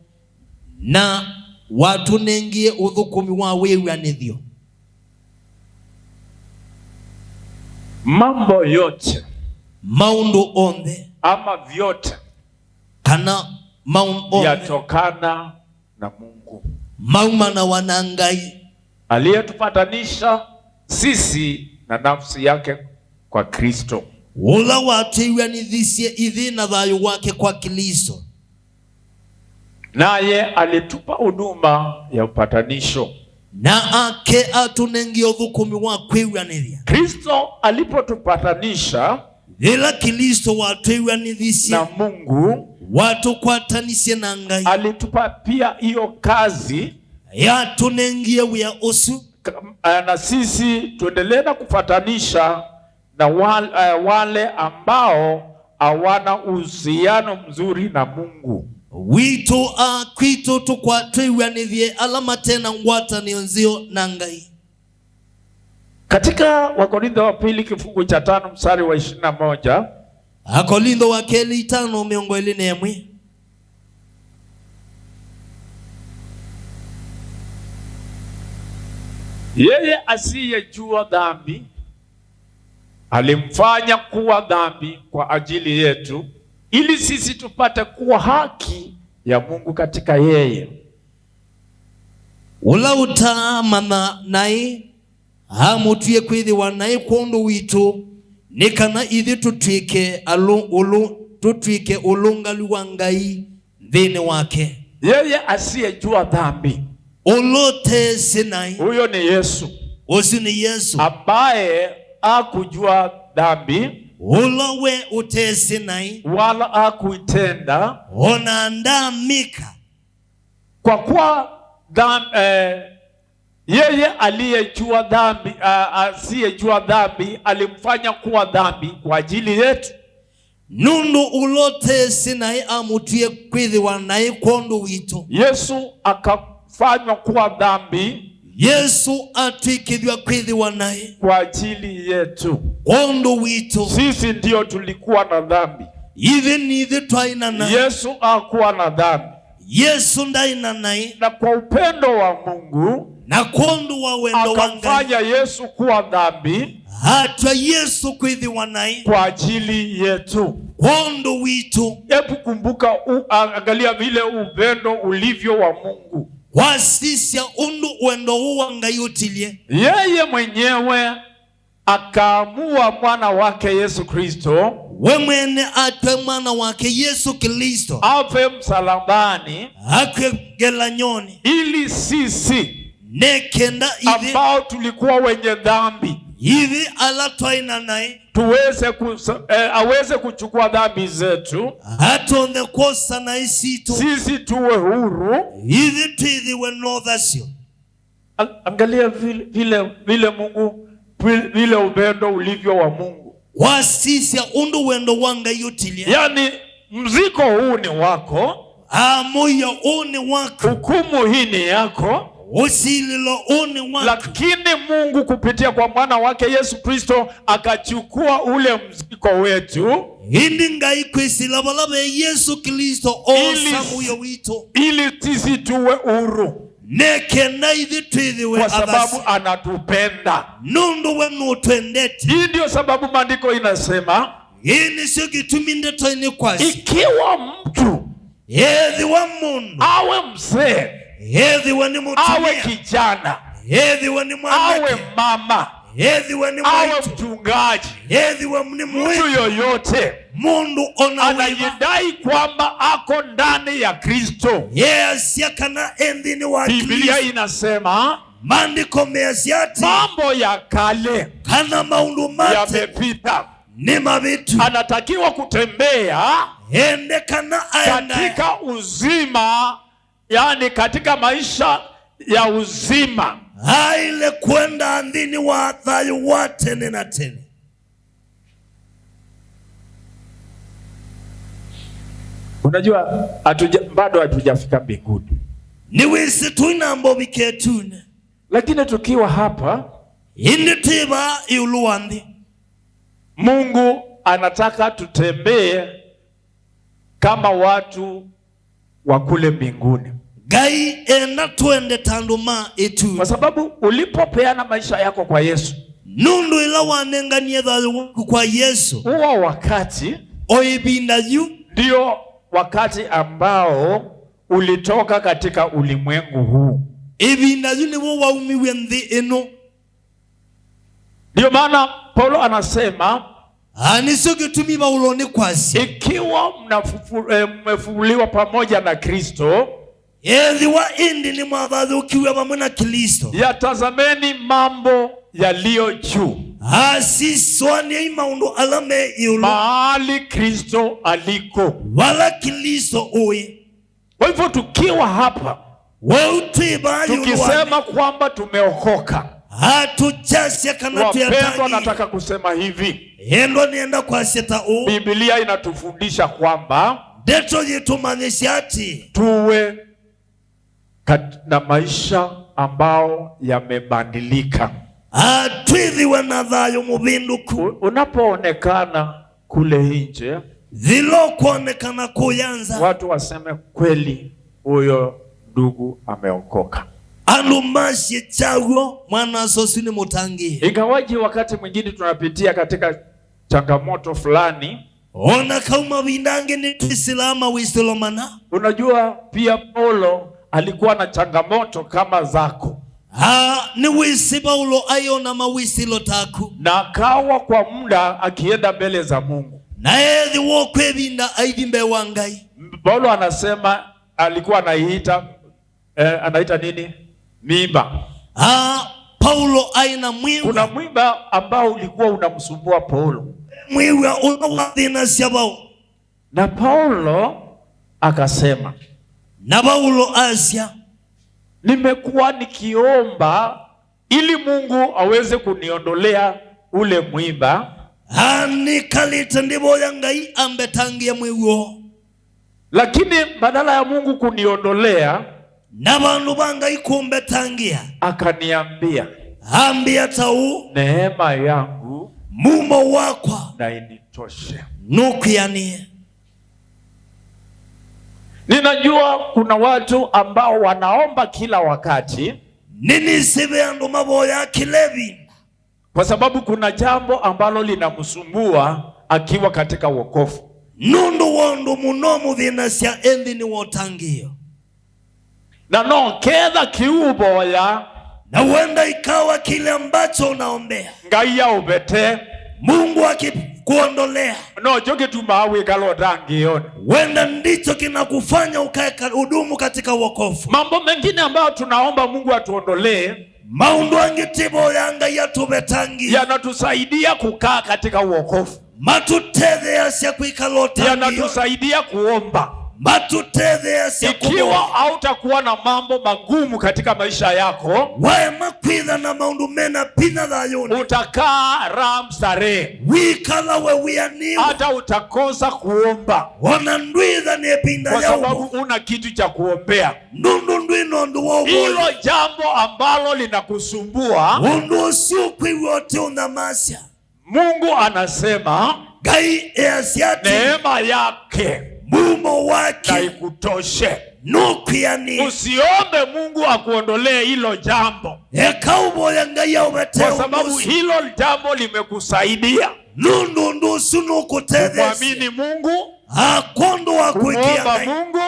na watunengie uthukumi wa wiwanithio. Mambo yote, maundu onthe ama vyote, kana maundu yatokana na Mungu, maumana wanangai aliyetupatanisha sisi na nafsi yake kwa Kristo, ula watwiwanithisie ithi na thayo wake kwa Kristo. naye alitupa huduma ya upatanisho. Na ake atunengia uthukumi wa kwiranithia. Kristo alipotupatanisha ila Kristo watwiranithisia na Mungu, watukwatanisye na Ngai, alitupa pia hiyo kazi ya tunengia wia usu, na sisi tuendelee na kupatanisha na wale ambao hawana uhusiano mzuri na Mungu. Wito kwito tukwatwiranithie alama tena ngwatanio nzio na Ngai. Katika Wakorintho wa pili kifungu cha 5 mstari wa 21, Akorintho wa keli 5:21, yeye asiyejua dhambi alimfanya kuwa dhambi kwa ajili yetu, ili sisi tupate kuwa haki ya Mungu katika yeye. ula utamana nai amutuye kwithiwa nai kundu witu nikana ithi tutwike tutwike ulungali wa Ngai thini wake. Yeye asiyejua dhambi, ulote sinai, huyo ni Yesu. Usi ni Yesu ambaye hakujua dhambi, ulowe utesi nai wala hakuitenda, unaandamika kwa kuwa yeye aliyejua dhambi, asiyejua dhambi alimfanya kuwa dhambi kwa ajili yetu. Nundu ulote sinai amutuye kwithiwa nai kundu witu. Yesu akafanywa kuwa dhambi, Yesu atwikithwa kwithiwa nai kwa ajili yetu. kundu witu. Sisi ndio tulikuwa na dhambi, Ithi nithi twaina nai. Yesu hakuwa na dhambi. Yesu ndaina nai, Na kwa upendo wa Mungu na kundu wa wendo wa Ngai akamfanya Yesu kuwa dhambi atwa Yesu kwithiwa nai kwa ajili yetu. kundu witu. Hebu kumbuka, angalia vile upendo ulivyo wa Mungu. Wasisya undu wendo uwa Ngai utilie. Yeye mwenyewe akaamua mwana wake Yesu Kristo We mwene atwe mwana wake Yesu Kristo afe msalabani, akegela nyoni, ili sisi nekenda ithi ambao tulikuwa wenye dhambi ithi ala twaina nai aweze kuchukua dhambi zetu, atonde kosa na isitu sisi tuwe huru. ithi twithiwe nothasyo. Angalia vile Mungu, vile upendo ulivyo wa Mungu. Wasisya undu wendo wa Ngai utilie. Yani mziko huu ni wako, Amuya uni wako, hukumu hii ni yako, usililo uni wako, lakini Mungu kupitia kwa mwana wake Yesu Kristo akachukua ule mziko wetu, indi Ngai kwisila balabe Yesu Kristo osa muyo wito, ili sisi tuwe huru, nekenda ithi twithiwe kwa sababu anatupenda. nundu we nutwendete. Hii ndio sababu maandiko inasema, Ini sio gitumi ndeto ini kwasi, ikiwa mtu ethi wa mundu, awe mzee, ethi wa ni awe mutumia, kijana, ethi wa ni awe mwanake, mama, ethi wa ni awe mwaitu, mchungaji, ethi wa ni mtu mwitu, yoyote mundu ona wiva anajidai kwamba ako ndani ya Kristo, yeasya kana endhini wa Biblia Kristo, inasema maandiko measyati mambo ya kale kana maundu mate yamepita. ni mavitu, Anatakiwa kutembea ende kana aenda katika uzima, yani katika maisha ya uzima, aile kwenda andhini wa thayu wa tene na tene. Unajua bado hatujafika mbinguni, Ni wisi tuinambo miketune, lakini tukiwa hapa, indi tiba iuluwandhi. Mungu anataka tutembee kama watu wa kule mbinguni, Gai enda tuende tanduma itu, kwa sababu ulipopeana maisha yako kwa Yesu, nundu ila wanenganie thayu waku kwa Yesu, huo wakati oibinda yu ndio wakati ambao ulitoka katika ulimwengu huu. ibinda yu niwo waumiwe nthi ino. Ndio maana Paulo anasema, Anisyo gitumi Paulo ni kwasi, ikiwa mmefufuliwa pamoja na Kristo, Edhiwa indi ni mwavathukiwe vamwe na Kristo. Yatazameni mambo yaliyo juu, asiswanie maundu alame iulu, mahali Kristo aliko, wala Kristo uye. Kwa hivyo tukiwa hapa tukisema kwamba tumeokoka, wapendwa, nataka kusema hivi, Biblia inatufundisha kwamba tuwe na maisha ambao yamebadilika. Unapoonekana kule nje, watu waseme kweli huyo ndugu ameokoka. Ingawaji wakati mwingine tunapitia katika changamoto fulani. Unajua pia Paulo alikuwa na changamoto kama zako. Na akawa kwa muda akienda mbele za Mungu. Paulo anasema alikuwa anaita nini? Mimba. Paulo aina mwiwa. Kuna mwiba ambao ulikuwa unamsumbua Paulo. Mwiwa unawadhina siabao. Na Paulo akasema, na Paulo asya, nimekuwa nikiomba ili Mungu aweze kuniondolea ule mwiba. Nikalita ndibo yangai ambetangia mwiwo. Lakini badala ya Mungu kuniondolea, na bantu bangai kumbetangia, akaniambia, ambia tau, neema yangu mumo wakwa na initoshe. Nukianie. Ninajua kuna watu ambao wanaomba kila wakati. Nini sibe ando maboya kilevi. Kwa sababu kuna jambo ambalo linamsumbua akiwa katika wokovu. Nundu wondo munomu vinasya endi ni wotangio. Na no kedha kiuboya, na wenda ikawa kile ambacho unaombea ngaiya ubete, Mungu akikuondolea. No joge tumawe galodangioni. Wenda ndicho kinakufanya ukaeka udumu katika wokovu. Mambo mengine ambayo tunaomba Mungu atuondolee, maundu angitibo yanga yatubetangi, yanatusaidia kukaa katika wokovu. Matutedhe yasya kuikalotangi, yanatusaidia kuomba. Matutedhe yasya kuomba. Ikiwa hautakuwa na mambo magumu katika maisha yako, wae makwitha na maundu mena pina dhayoni, utakaa ramsare, wikala we wianiwa, hata utakosa kuomba. Wanandwitha ni epinda kwa sababu una kitu cha kuombea. Nundu ndwino ndu wawo. Hilo jambo ambalo linakusumbua, undu siukwi wote unamasya, Mungu anasema gai easyati, neema yake mumo wake na ikutoshe. Nukiani. Usiombe Mungu akuondolee hilo jambo, kwa sababu hilo jambo limekusaidia. Nundu ndusu nukutedhesi, kumwamini Mungu, akondo wa kumwomba Mungu,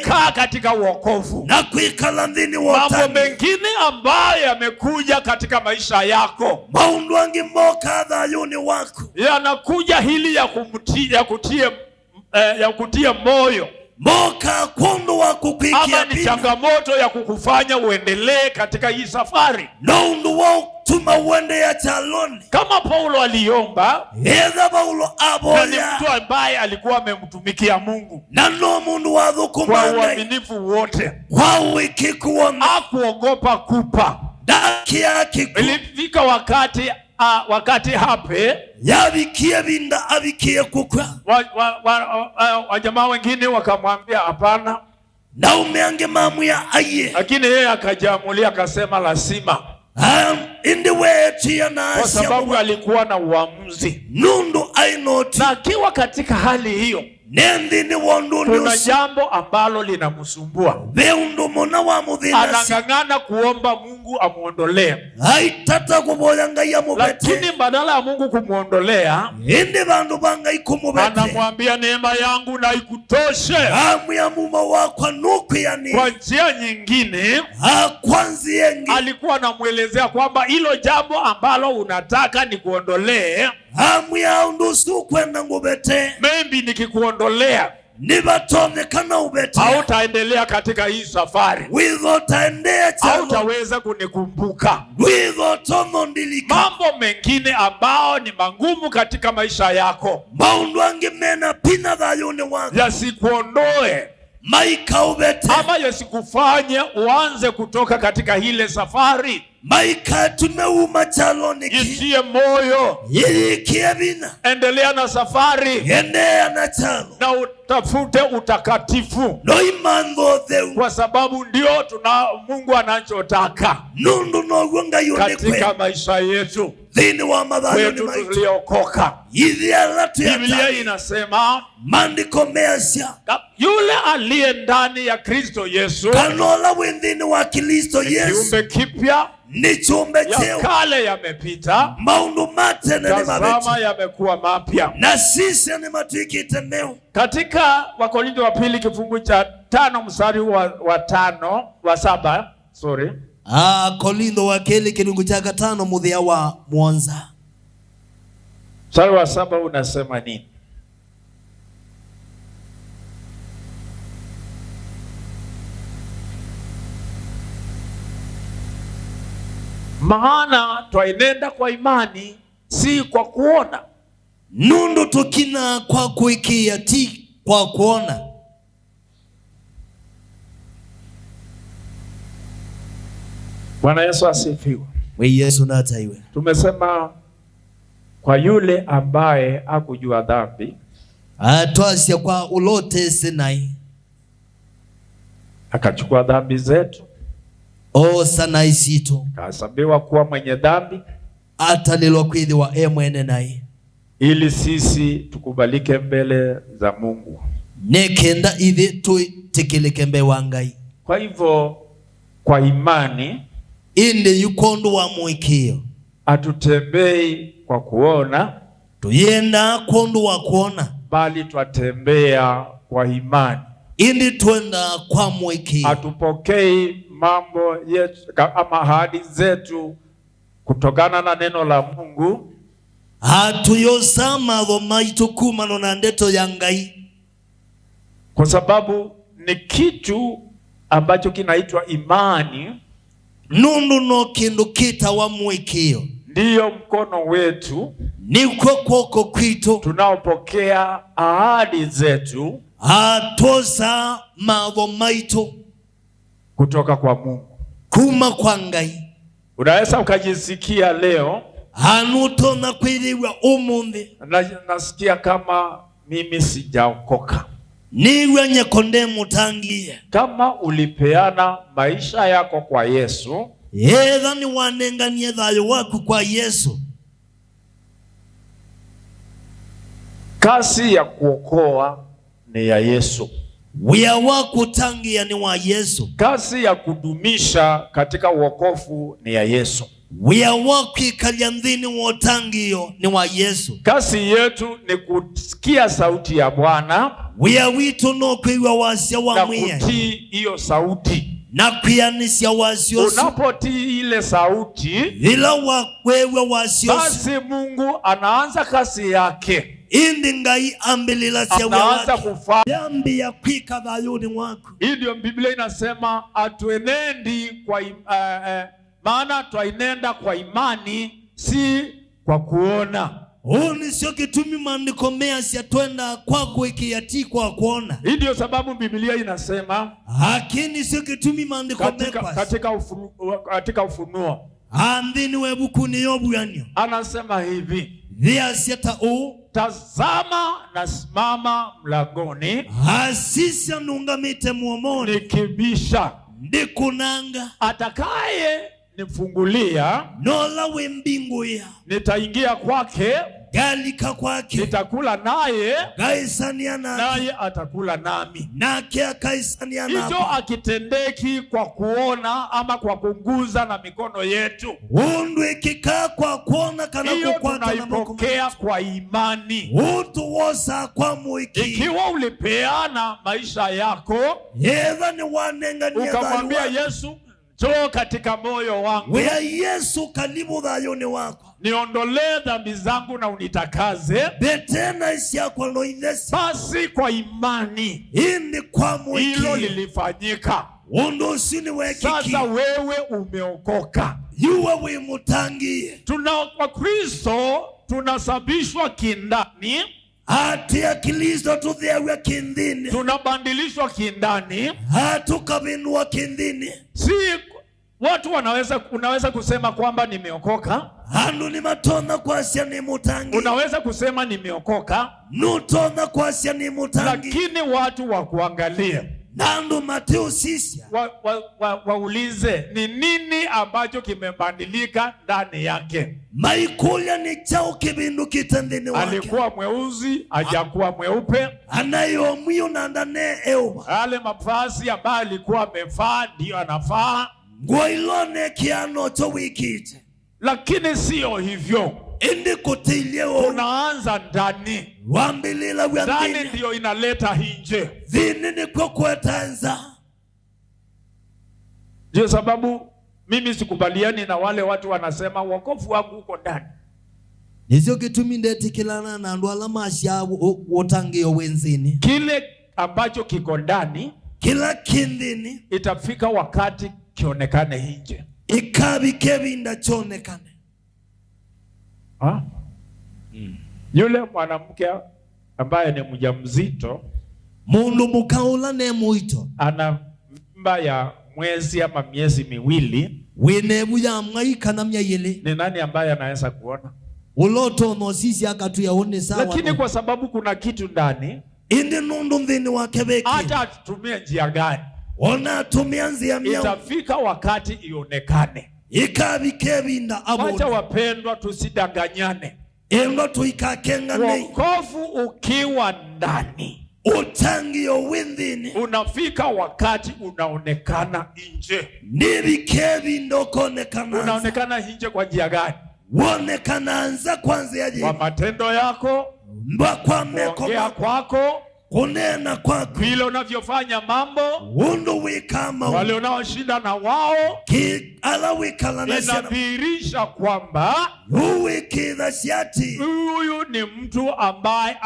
kukaa katika wokovu na kuikala ndini wotani. Mambo mengine ambayo yamekuja katika maisha yako, maundu wangi moka dhayuni wako, yanakuja hili ya kutia moyo, moka kundu wa kukuikia, ama ni changamoto ya kukufanya uendelee katika hii safari. Nundu wa tuma uende ya chaloni. Kama Paulo aliomba, Paulo aboya, na ni mtu ambaye alikuwa amemtumikia Mungu na no mundu wa dhuku kwa uaminifu wote, kwa wiki kuona, hakuogopa kupa. Daki yake ilifika wakati hape yabikie binda abikie kukwa, wajamaa wengine wakamwambia hapana, na umeange mamu ya aye, lakini yeye akajamulia akasema lazima, kwa sababu alikuwa na uamuzi. Nundu ainoti, na akiwa katika hali hiyo, kuna jambo ambalo linamsumbua, anang'ang'ana kuomba Mungu amuondolee. Lakini badala ya Mungu kumuondolea, anamwambia neema yangu na ikutoshe. Kwa njia nyingine, alikuwa anamuelezea kwamba hilo jambo ambalo unataka nikuondolee, maybe nikikuondolea nibatonekana ubete hautaendelea katika hii safari, wigotaendea chalo hautaweza kunikumbuka. wigotondondilika Mambo mengine ambao ni magumu katika maisha yako maundu angemena pina thayuni wangu yasikuondoe maika ubete ama yasikufanye uanze kutoka katika ile safari. maika tumeuma chaloniki Jitie moyo, ilikie bina endelea na safari endea na chalo na utafute utakatifu, no imandho theu kwa sababu ndio Mungu anachotaka nundu no gwanga katika maisha yetu dhini wa madhayuni wetu maitu tuliokoka. idhia latu ya Biblia tani inasema mandiko measya yule aliye ndani ya Kristo Yesu kanola wendhini wa Kristo Yesu kiumbe kipya, ni chumbe ya cheo kale yamepita, maundu matene ni tazama mabeti yamekuwa mapya. na sisi ni matuikite neo Katika Wakorintho wa pili kifungu cha 5 mstari wa 7 Korintho wa keli kirungu cha 5 muthia wa mwanza mstari wa 7 unasema nini? Maana twaenenda kwa imani, si kwa kuona. nundu tukina kwa kuikia ti kwa kuona. Bwana Yesu asifiwe. We Yesu nataiwe. Tumesema kwa yule ambaye hakujua dhambi Atwasia kwa ulote sinai akachukua dhambi zetu, o sanai sito akahesabiwa kuwa mwenye dhambi atalilwa kwithiwa mwene nai ili sisi tukubalike mbele za Mungu. nekenda ithi tuitikilike mbe wa Ngai. Kwa hivyo kwa imani indi yukondu wa mwikio hatutembei kwa kuona, tuyenda kondu wa kuona, bali twatembea kwa imani. indi twenda kwa mwikio. Hatupokei mambo yetu ama ahadi zetu kutokana na neno la Mungu, hatuyosa matho maitu kumano na ndeto ya Ngai, kwa sababu ni kitu ambacho kinaitwa imani. nundu no kindu kita wa mwikio, Ndiyo mkono wetu nikwo kwoko kwitu tunaopokea ahadi zetu atosa matho maitu kutoka kwa Mungu. kuma kwa Ngai. Unaweza ukajisikia leo Hanuto na kwiriwa umundi nasikia kama mimi sijaokoka. niwe nyekonde mutangie. Kama ulipeana maisha yako kwa Yesu, Yetha ni wanenganie thayo waku kwa Yesu, kazi ya kuokoa ni ya Yesu. wia waku tangia ni wa Yesu, Kazi ya kudumisha katika uokofu ni ya Yesu. wia waku ikalia nthini wotangio ni wa Yesu. Kazi yetu ni kusikia sauti ya Bwana Wia witu no kwiwa wasya wa na mwiya kutii hiyo sauti. na kwianisya wasyosu. Unapotii ile sauti, Ila wakwewe wasyosu basi Mungu anaanza kazi yake, indi Ngai ambilila sya wia anaanza wake kufanya. yambi ya kwika thayuni waku. Hii ndio Biblia inasema atuenendi kwa maana twainenda kwa imani, si kwa kuona. Huni sio kitumi maandiko measya twenda kwako ikiati kwa kuona. Hii ndio sababu Biblia inasema Hakini sio kitumi maandiko mekwasi katika Ufunuo andhini webuku ni yobu yanyo anasema hivi, dhiasya ta'u tazama nasimama mlangoni hasisya nungamite muomoni nikibisha, ndikunanga atakaye nifungulia nola we mbingu ya nitaingia kwake, galika kwake nitakula naye, gaisania naye atakula nami. nake akaisania Hicho nako akitendeki kwa kuona ama kwa kunguza na mikono yetu, undu ikikaa kwa kuona kana hiyo kukwata na moko tunaipokea kwa imani. utu wosa kwa muiki. Ikiwa ulipeana maisha yako Yetha ni wanengania ukamwambia thayo Yesu, njoo katika moyo wangu, wea Yesu kalibu thayoni wako, niondolee dhambi zangu na unitakaze. betena isiakwa no inesi, Basi kwa imani indi kwa mwiki, hilo lilifanyika. undo usini wekiki, Sasa wewe umeokoka. yuwe wimutangie, Kwa Kristo tunasabishwa kindani, ati ya Kristo tuthewe kindini, tunabadilishwa kindani. hatukabinua kindini. Si watu unaweza kusema kwamba nimeokoka, Handu ni matona kwa asya ni mutangi, unaweza kusema nimeokoka, nutona kwa asya ni mutangi, lakini watu wakuangalie, nandu Mateo sisya waulize ni nini ambacho kimebadilika ndani yake. maikulia ni chao kibindu kitandini wake, Alikuwa mweusi, hajakuwa mweupe. anayo mwiyo na ndane ewa, Yale mavazi ambayo alikuwa amevaa ndio anafaa, nguo ilone kiano cho wikite, lakini sio hivyo. indi kutilewo, Unaanza ndani, wambilila ndani wambini, ndio inaleta nje. vini ni kwa kwetanza. Ndio sababu mimi sikubaliani na wale watu wanasema wokovu wangu uko ndani. Nizio kitumi ndetikilana na andu ala masya wotangio wenzini. Kile ambacho kiko ndani Kila kindini itafika wakati kionekane nje. ikabi kebinda chonekane. Yule mwanamke ambaye ni mjamzito, Mundu mukaula ne muito, ana mimba ya mwezi ama miezi miwili, winebu ya mwaika na mnyayili, ni nani ambaye anaweza kuona? uloto no sisi akatu ya one sawa. Lakini kwa sababu kuna kitu ndani, Indi nundu mdhini wakebeki, hata atutumie njia gani, ona tumia nzia miao, itafika wakati ionekane. ikabi kebinda abo, Wacha wapendwa, tusidanganyane. endo tuikakengane, Wokovu ukiwa ndani, utangio windhini, unafika wakati unaonekana nje. nibi kebinda okonekana, Unaonekana nje kwa njia gani? wonekana anza kwanza yaji, Kwa matendo yako, mba kwa meko, kuongea kwako, kunena kwako, vile unavyofanya mambo, undu wikama, wale unaoshinda na wao, ki ala wikala na siana, inadhihirisha kwamba uwikidha siati, huyu ni mtu ambaye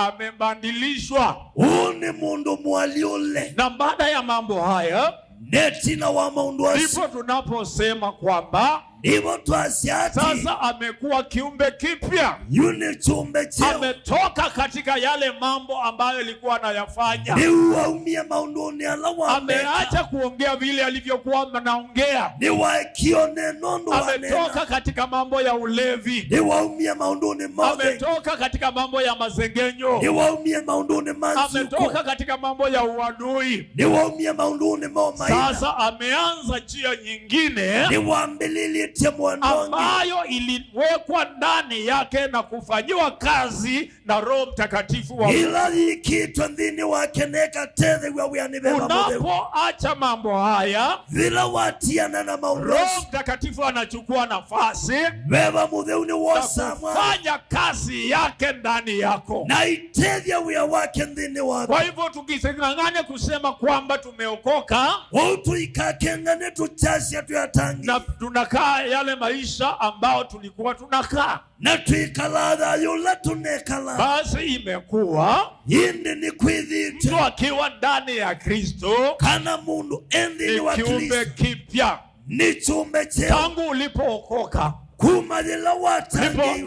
amebadilishwa. uni mundu mwaliule, Na baada ya mambo haya netina wa maundu wasi, ndipo tunaposema kwamba nibo twasiati, sasa amekuwa kiumbe kipya. yuni chumbe cheo, Ametoka katika yale mambo ambayo alikuwa anayafanya. ni waumia maunduni ala wameka, Ameacha kuongea vile alivyokuwa anaongea. ni wakione nondu Ametoka wanena, katika mambo ya ulevi. ni waumia maunduni mode, Ametoka katika mambo ya mazengenyo. ni waumia maunduni manzuko, Ametoka katika mambo ya uadui. ni waumia maunduni momaina, Sasa ameanza njia nyingine ni wambilili tia mwandongi, ambayo iliwekwa ndani yake na kufanyiwa kazi na Roho Mtakatifu wa Mungu. ila ikitwa ndini wakeneka tedhe wa wianibeba mode, Unapoacha mambo haya, vila watiana na maundosi, Roho Mtakatifu anachukua nafasi beba mutheuni na wosamwa, kufanya kazi yake ndani yako. na itethia wia wake ndini wako, Kwa hivyo tukisingangane kusema kwamba tumeokoka wautu ikakengane tuchasya tuyatangi, na tunakaa yale maisha ambao tulikuwa tunakaa, na tuikaladha yula tunekala, basi imekuwa indi ni kwithite, mtu akiwa ndani ya Kristo kana mundu endini ni wa kiumbe Kristo, kipya. ni chumbe cheo, Tangu ulipookoka, kumalila watangi,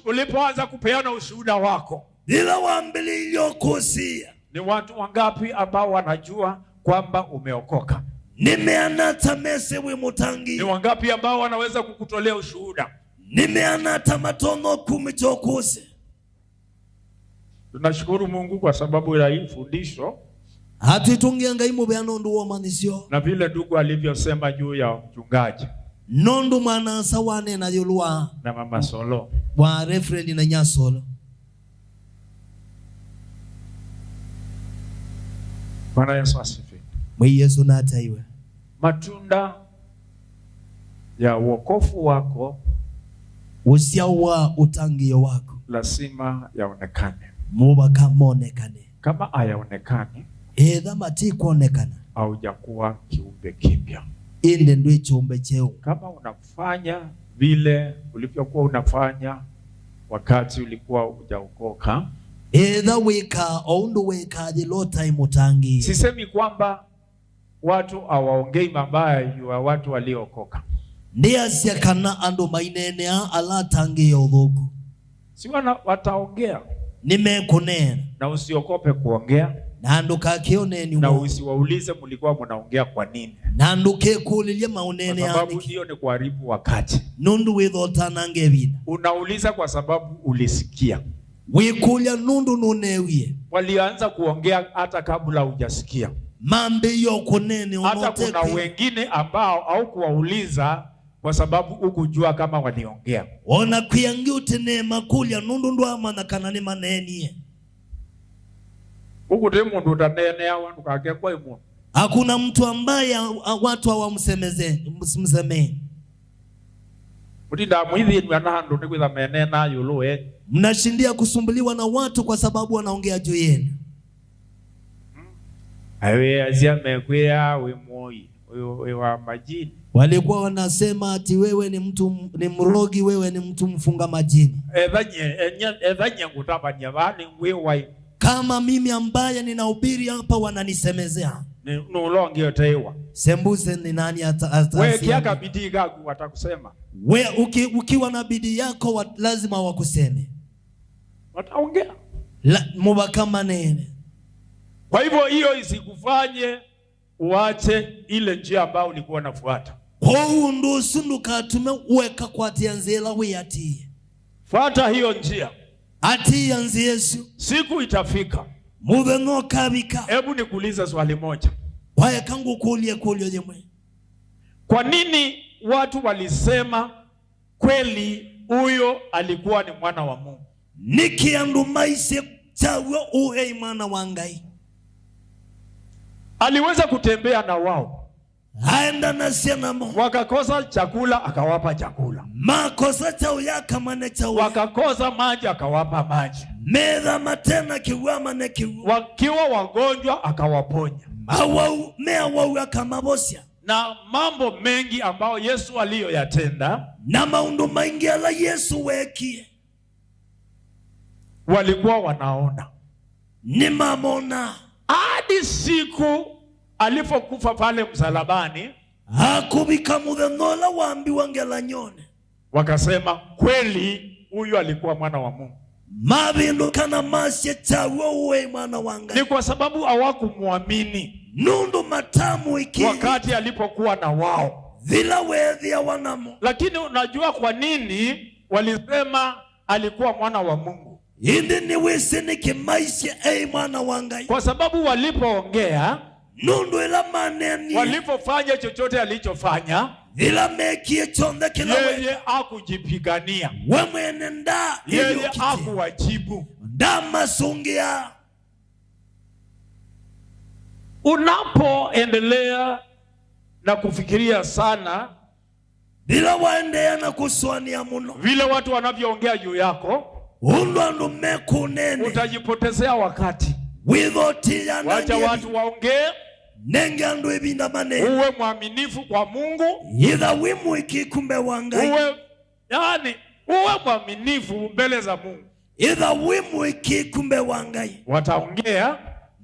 ulipoanza kupeana ushuhuda wako, ila wambili iliyokusia, ni watu wangapi ambao wanajua kwamba umeokoka? nimeanata mese wimutangi, Ni wangapi ambao wanaweza kukutolea ushuhuda? nimeanata matono 10 chokuse. Tunashukuru Mungu kwa sababu ya hii fundisho hatuitungia ngai mube anondu womanisyo, na vile ndugu alivyosema juu ya mchungaji nondu mwana sawane na yulwa na mama Solo. wa referend na nyasolo. Bwana Yesu asifiwe. Mwi Yesu na ataiwe. Matunda ya wokovu wako Usiawa utangio wako lazima yaonekane. muba kamonekane, Kama hayaonekani, edha mati kuonekana, haujakuwa kiumbe kipya. inde ndwe chumbe cheo. Kama unafanya vile ulivyokuwa unafanya wakati ulikuwa hujaokoka, Either weka oundu weka the Lord time utangi. sisemi kwamba watu hawaongei mabaya ya watu waliookoka. Ndia siakana andu mainenea ala tangi ya udhuku. Si wataongea, Nimekunena. na usiokope kuongea, Na andu kakione na ni usiwaulize mlikuwa mnaongea kwa nini, na andu kekulilie kwa maunene sababu aniki. hiyo ni kuharibu wakati. Nundu withota ngevina. Unauliza kwa sababu ulisikia. Wikulia nundu nunewie. Walianza kuongea hata kabla hujasikia. Mambe yo kunene Hata kuna wengine ambao au kuwauliza kwa sababu hukujua kama waliongea. Ona kuyangi utene makulia nundu ndo amana kanani manenie. Huku temu ndo utanene ya wandu kake kwa imu. Hakuna mtu ambaye watu hawamsemee. Mutinda mwithi ni anahandu ni kwitha menena yuluwe. Mnashindia kusumbuliwa na watu kwa sababu wanaongea juu yenu. Awe azia mekwea we moi we wa majini. Walikuwa wanasema ati wewe ni mtu ni mrogi, wewe ni mtu mfunga majini. Edhanye ngutabanya bani we wai. Kama mimi ambaye ninahubiri hapa wananisemezea. Nulongi yotewa. Sembuse ni nani ata We kiaka bidii gagu watakusema. We ukiwa na bidii yako lazima wakuseme. Wataongea. Mubaka manene. Kwa hivyo hiyo isikufanye uache ile njia ambayo ulikuwa unafuata. Kwa ndo sunduka tume uweka kwa tianzela weyati. Fuata hiyo njia. Ati yanzi Yesu. Siku itafika. Mube ngoka bika. Hebu nikuulize swali moja. Waya kangu kulie jemwe. Kwa nini watu walisema kweli huyo alikuwa ni mwana wa Mungu? Niki andu maise chawe uwe mwana wa Ngai. Aliweza kutembea na wao. Aenda na sianamo. Wakakosa chakula akawapa chakula. Makosa chao yaka mane chao. Wakakosa maji akawapa maji. Medha matena kiwa mane kiwa. Wakiwa wagonjwa akawaponya. Awau mea wau akamabosya. Na mambo mengi ambao Yesu aliyoyatenda, na maundu maingi ala Yesu wekie, walikuwa wanaona. Ni mamona. Hadi siku alipokufa pale msalabani, hakubika mudhenola waambi wangela nyone. Wakasema kweli huyu alikuwa mwana wa Mungu. Mavindu kana masye chawe uwe mwana wa Ngai. Ni kwa sababu hawakumuamini. Nundu matamu iki. Wakati alipokuwa na wao. Vila wethi ya wanamo. Lakini unajua kwa nini walisema alikuwa mwana wa Mungu? Hindi ni wisi ni kimaisye mwana wa Ngai. Kwa sababu walipoongea, nundu ila maneni, walipofanya chochote alichofanya, ila mekie chonde kila yeye hakujipigania. Wemwene nda yeye hakuwajibu. Nda masungia. Unapoendelea na kufikiria sana, bila waendea na kuswania muno, vile watu wanavyoongea juu yako, undu mekunene, utajipotezea wakati. Wacha watu waongee. Nenge andu ebinda mane. Uwe mwaminifu kwa Mungu. Idha wimu ikikumbe wangai. Uwe mwaminifu mbele za Mungu. Idha wimu ikikumbe wangai. Wataongea.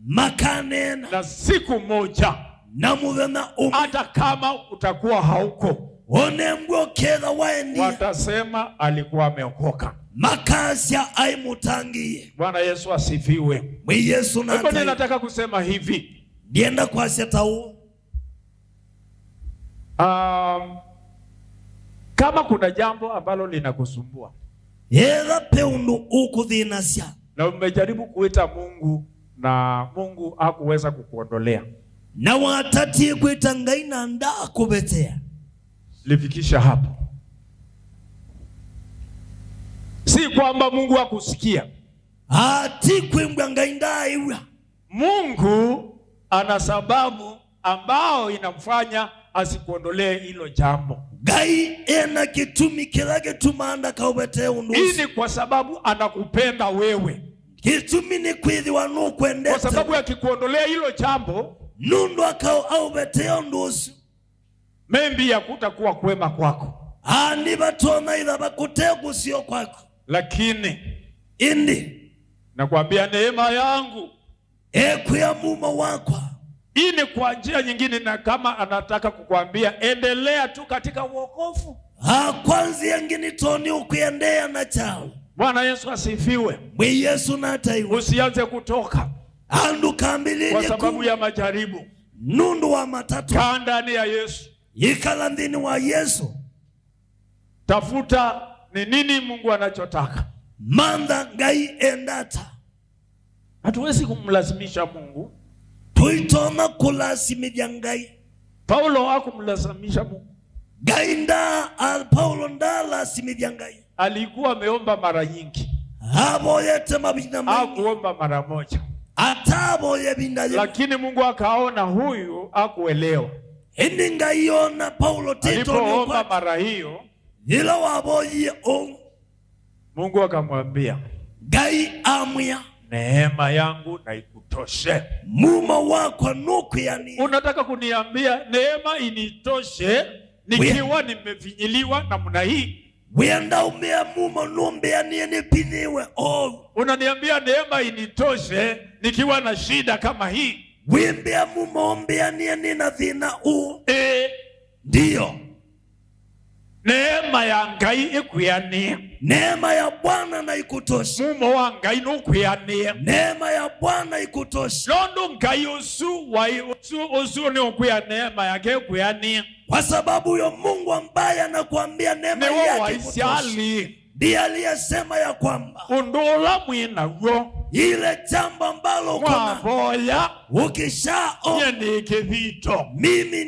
Makanena. Na siku moja. Na mudhena hata kama utakuwa hauko. Onemgo keda waendia. Watasema alikuwa ameokoka. Makasya aimutangie. Bwana Yesu asifiwe. Mwi Yesu na hivyo ninataka kusema hivi. Dienda kwa setau. Kama kuna jambo ambalo linakusumbua, yela peundu ukudhinasya, na umejaribu kuita Mungu na Mungu hakuweza kukuondolea, na watatie kuita Ngai na nda kubetea, lifikisha hapo. Si kwamba Mungu hakusikia. Ati kwimbwa Ngai ndaiwa. Mungu ana sababu ambao inamfanya asikuondolee hilo jambo. Ngai ena kitumi kilage tumanda kaubete undusi. Hii ni kwa sababu anakupenda wewe. Kitumi ni kwithi wanu kwendete. Kwa sababu akikuondolea hilo jambo, nundu akao aubete undusi, maybe hakutakuwa kwema kwako, andi batona ila bakutegu sio kwako, lakini indi nakwambia neema yangu ekuya mumo wakwa. Hii ni kwa njia nyingine, na kama anataka kukwambia endelea tu katika wokovu. Kwanza yengine toni ukuendea na chao. Bwana Yesu asifiwe. Mwi Yesu nataiwe. Usianze kutoka andu kambilini kwa sababu ya majaribu. Nundu wa matatu kaa ndani ya Yesu, ikala ndini wa Yesu. Tafuta ni nini Mungu anachotaka. Manda ngai endata. Hatuwezi kumlazimisha Mungu. Tuitona kulasimija ngai. Paulo hakumlazimisha Mungu. Gainda Paulo ndala simija ngai. Alikuwa ameomba mara nyingi. Habo yete mabina mengi. Hakuomba mara moja. Atabo yebinda yebinda. Lakini Mungu akaona huyu hakuelewa. Hindi ngaiona Paulo tito. Alipoomba mara hiyo, ila waboye on. Mungu akamwambia, gai amya, neema yangu na ikutoshe. Muma wako nuku yani. Unataka kuniambia neema initoshe nikiwa nimefinyiliwa namna hii? Wenda umea muma numbea niye piniwe all. Unaniambia neema initoshe nikiwa na shida kama hii? Wimbea muma umbea niye nina dhina u. Ndiyo. Neema ya ngai ikuyanie. Neema ya Bwana na ikutoshe. Mumo wa ngai nukuyanie. Neema ya Bwana ikutoshe. Londo ngai usu ni ukuya neema yake ikuyanie. Kwa sababu yo Mungu ambaye anakuambia neema yake ikutoshe. Ndiye aliyesema ya kwamba undola mwina go ile jambo ambalo ukona boya ukishao nikivito mimi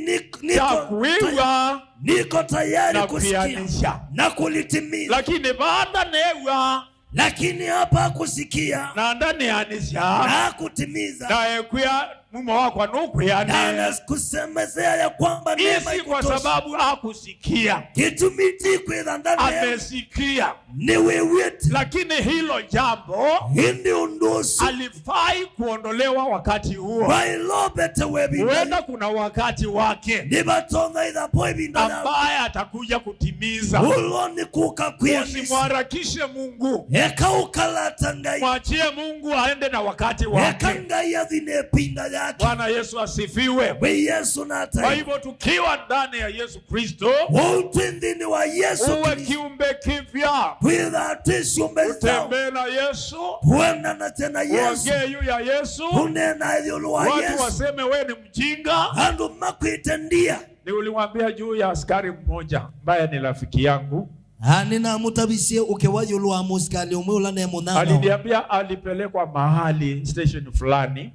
niko tayari kusikia na kulitimiza. Lakini baada newa, lakini hapa kusikia na ndani anisha na kutimiza na ekuya mumo wako nukuyane na kusemezea ya kwamba neema isi kwa sababu hakusikia kitumiti kwa ndani amesikia ni wewe, lakini hilo jambo hindi undosu alifai kuondolewa wakati huo. Huenda kuna wakati wake ambaye atakuja kutimiza. Usimharakishe Mungu, mwachie Mungu aende na wakati wake. Bwana Yesu asifiwe. Kwa hivyo tukiwa ndani ya Yesu Kristo, uwe kiumbe kipya. Utembee na Yesu, uongee juu ya Yesu, watu waseme we ni mjinga. Ni ulimwambia juu ya askari mmoja ambaye ni rafiki yangu. Aliniambia alipelekwa mahali station fulani.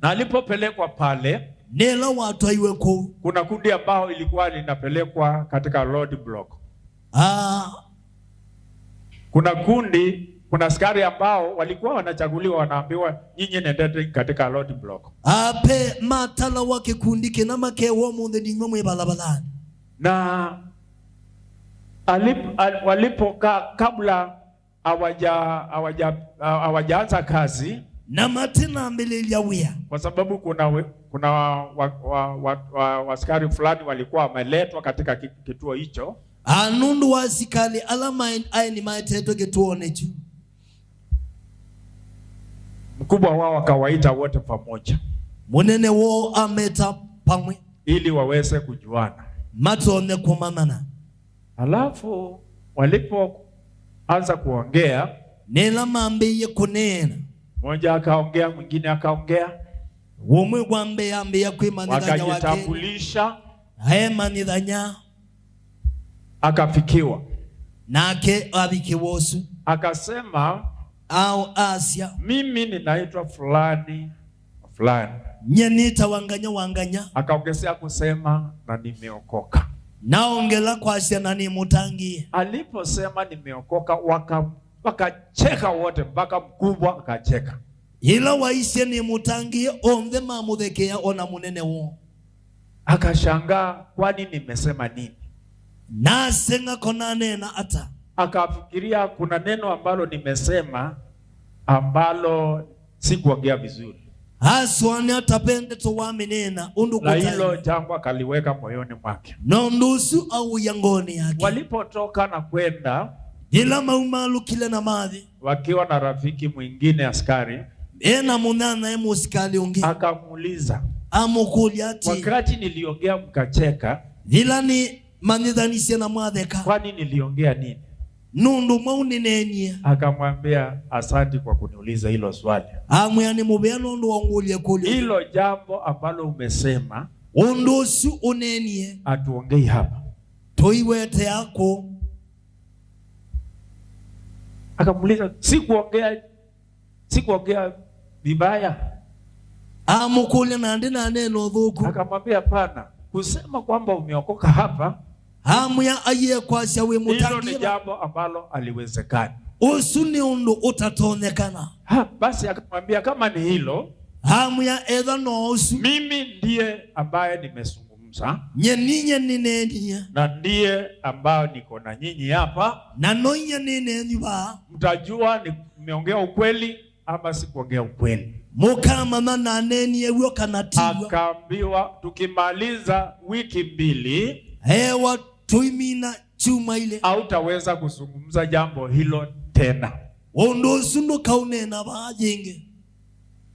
Na alipopelekwa pale, kuna kundi ambao ilikuwa linapelekwa katika road block. Kuna askari ambao walikuwa wanachaguliwa, wanaambiwa nyinyi nendeni katika road block. Matala wake kundi kena make wo munde dinyo mwe balabalani. Na walipokaa kabla hawajaanza kazi na matina mbele ya wia, kwa sababu kuna askari fulani walikuwa wameletwa katika kituo hicho. Anundu wa askari alama ni maeteto kituone chu. Mkubwa wao akawaita wote pamoja. Munene wo ameta pamwe ili waweze kujuana. Matone kumamana. Alafu walipoanza kuongea, nela mambe kunena. Mmoja akaongea, mwingine akaongea. Womwe gwambe ambe ya kwimanidanya wake. Wakajitambulisha. Manidanya. Akafikiwa. Nake abikiwosu. Akasema au Asia, mimi ninaitwa fulani. Nyenita wanganya. Akaongezea kusema na nimeokoka. Naongela kwa Asia na nimutangie. Aliposema nimeokoka, wakacheka wote, mpaka mkubwa akacheka. Ila waishe nimutangie onde mamudhekea ona munene wo. Akashangaa, kwani nimesema nini? Nasenga kona nena ata. Akafikiria kuna neno ambalo nimesema ambalo sikuongea vizuri. aswani atapende tuwaminena undu na hilo jambo akaliweka moyoni mwake. Nondusu au yangoni yake. Walipotoka na kwenda ila maumalu kile na madhi wakiwa na rafiki mwingine askari, ena munana emu usikali ungi akamuuliza, amukuliati, wakati niliongea mkacheka, ila ni manidhanisi na madheka, kwani niliongea nini? Nundu mauni nenye. Akamwambia, asante kwa kuniuliza hilo swali. Amuyani mubea nundu wangulia kulia. Hilo jambo ambalo umesema undusu unenye atuongei hapa. Toiwete yako. Akamuuliza, sikuongea vibaya. Amukulia nande na neno dhuku. Akamwambia, hapana, kusema kwamba umeokoka hapa, amuya aye kwa shawe mutangira, hilo ni jambo ambalo aliwezekana. Usuni undu utatonekana. Basi akamwambia, kama ni hilo, amuya edha noosu, mimi ndiye ambaye nimezungumza, nyeninye ninenye, na ndiye ambao niko na nyinyi hapa, na noinye ninenye ba, mtajua nimeongea ukweli ama sikuongea ukweli. Mukama na nenye wio kanatiwa. Akaambiwa, tukimaliza wiki 2 hewa tuimina chuma ile, hautaweza kuzungumza jambo hilo tena. Ondosu ndo kaunena bajenge.